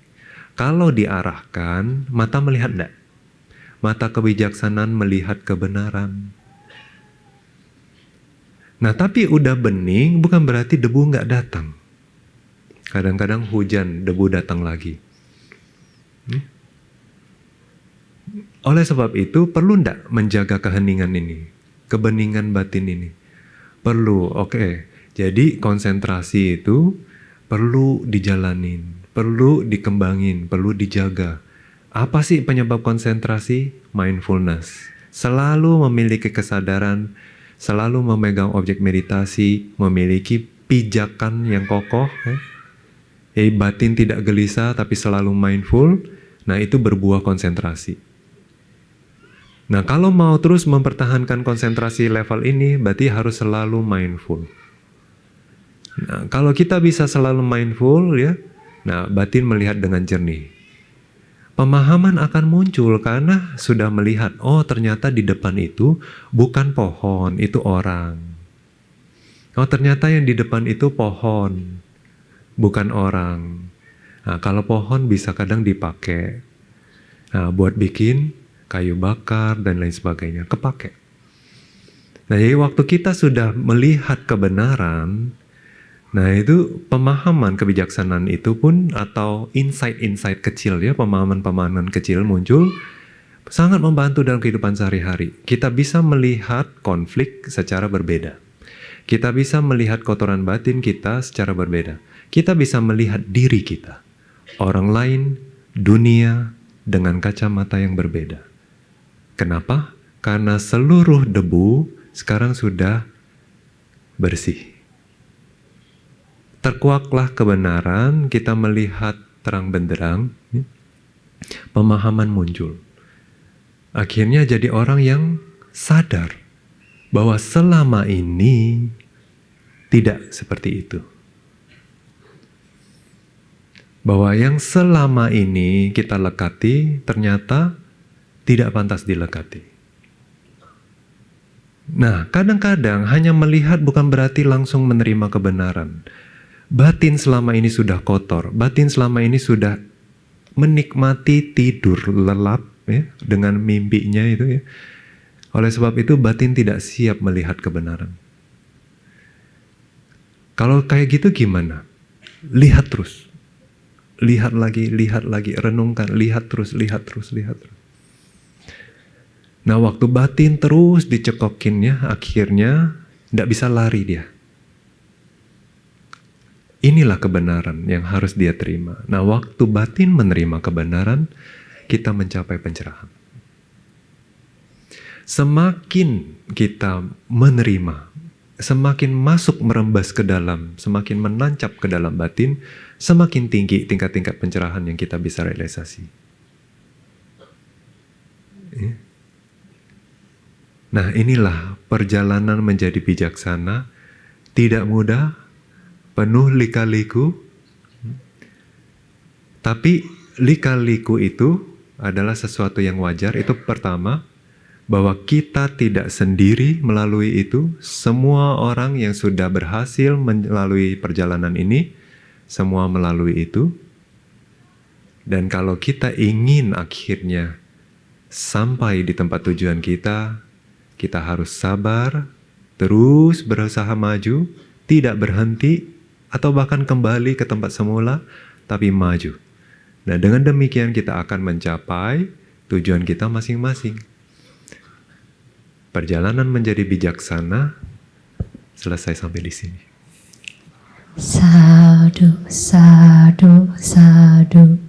kalau diarahkan, mata melihat enggak? Mata kebijaksanaan melihat kebenaran. Nah, tapi udah bening bukan berarti debu nggak datang. Kadang-kadang hujan, debu datang lagi. Oleh sebab itu, perlu enggak menjaga keheningan ini? Kebeningan batin ini? Perlu, oke. Jadi konsentrasi itu perlu dijalanin, perlu dikembangin, perlu dijaga. Apa sih penyebab konsentrasi? Mindfulness. Selalu memiliki kesadaran, selalu memegang objek meditasi, memiliki pijakan yang kokoh. Jadi batin tidak gelisah tapi selalu mindful. Nah, itu berbuah konsentrasi. Nah, kalau mau terus mempertahankan konsentrasi level ini, berarti harus selalu mindful. Nah, kalau kita bisa selalu mindful ya, nah batin melihat dengan jernih. Pemahaman akan muncul karena sudah melihat, oh ternyata di depan itu bukan pohon, itu orang. Oh ternyata yang di depan itu pohon, bukan orang. Nah, kalau pohon bisa kadang dipakai, nah, buat bikin kayu bakar dan lain sebagainya, kepake. Nah, jadi waktu kita sudah melihat kebenaran, nah itu pemahaman kebijaksanaan itu pun atau insight-insight kecil ya, pemahaman-pemahaman kecil muncul, sangat membantu dalam kehidupan sehari-hari. Kita bisa melihat konflik secara berbeda. Kita bisa melihat kotoran batin kita secara berbeda. Kita bisa melihat diri kita, orang lain, dunia dengan kacamata yang berbeda. Kenapa? Karena seluruh debu sekarang sudah bersih. terkuaklah kebenaran, kita melihat terang benderang, pemahaman muncul. Akhirnya jadi orang yang sadar bahwa selama ini tidak seperti itu. Bahwa yang selama ini kita lekati ternyata tidak pantas dilekati. Nah, kadang-kadang hanya melihat bukan berarti langsung menerima kebenaran. Batin selama ini sudah kotor, batin selama ini sudah menikmati tidur lelap ya, dengan mimpinya itu ya. Oleh sebab itu batin tidak siap melihat kebenaran. Kalau kayak gitu gimana? Lihat terus. Lihat lagi, renungkan, lihat terus. Nah, waktu batin terus dicekokinnya, akhirnya tidak bisa lari dia. Inilah kebenaran yang harus dia terima. Nah, waktu batin menerima kebenaran, kita mencapai pencerahan. Semakin kita menerima, semakin masuk merembas ke dalam, semakin menancap ke dalam batin, semakin tinggi tingkat-tingkat pencerahan yang kita bisa realisasi. Nah, inilah perjalanan menjadi bijaksana, tidak mudah, penuh lika-liku, tapi lika-liku itu adalah sesuatu yang wajar. Itu pertama, bahwa kita tidak sendiri melalui itu. Semua orang yang sudah berhasil melalui perjalanan ini, semua melalui itu. Dan kalau kita ingin akhirnya sampai di tempat tujuan kita harus sabar, terus berusaha maju, tidak berhenti, atau bahkan kembali ke tempat semula, tapi maju. Nah, dengan demikian kita akan mencapai tujuan kita masing-masing. Perjalanan menjadi bijaksana selesai sampai di sini. Sadhu, sadhu, sadhu.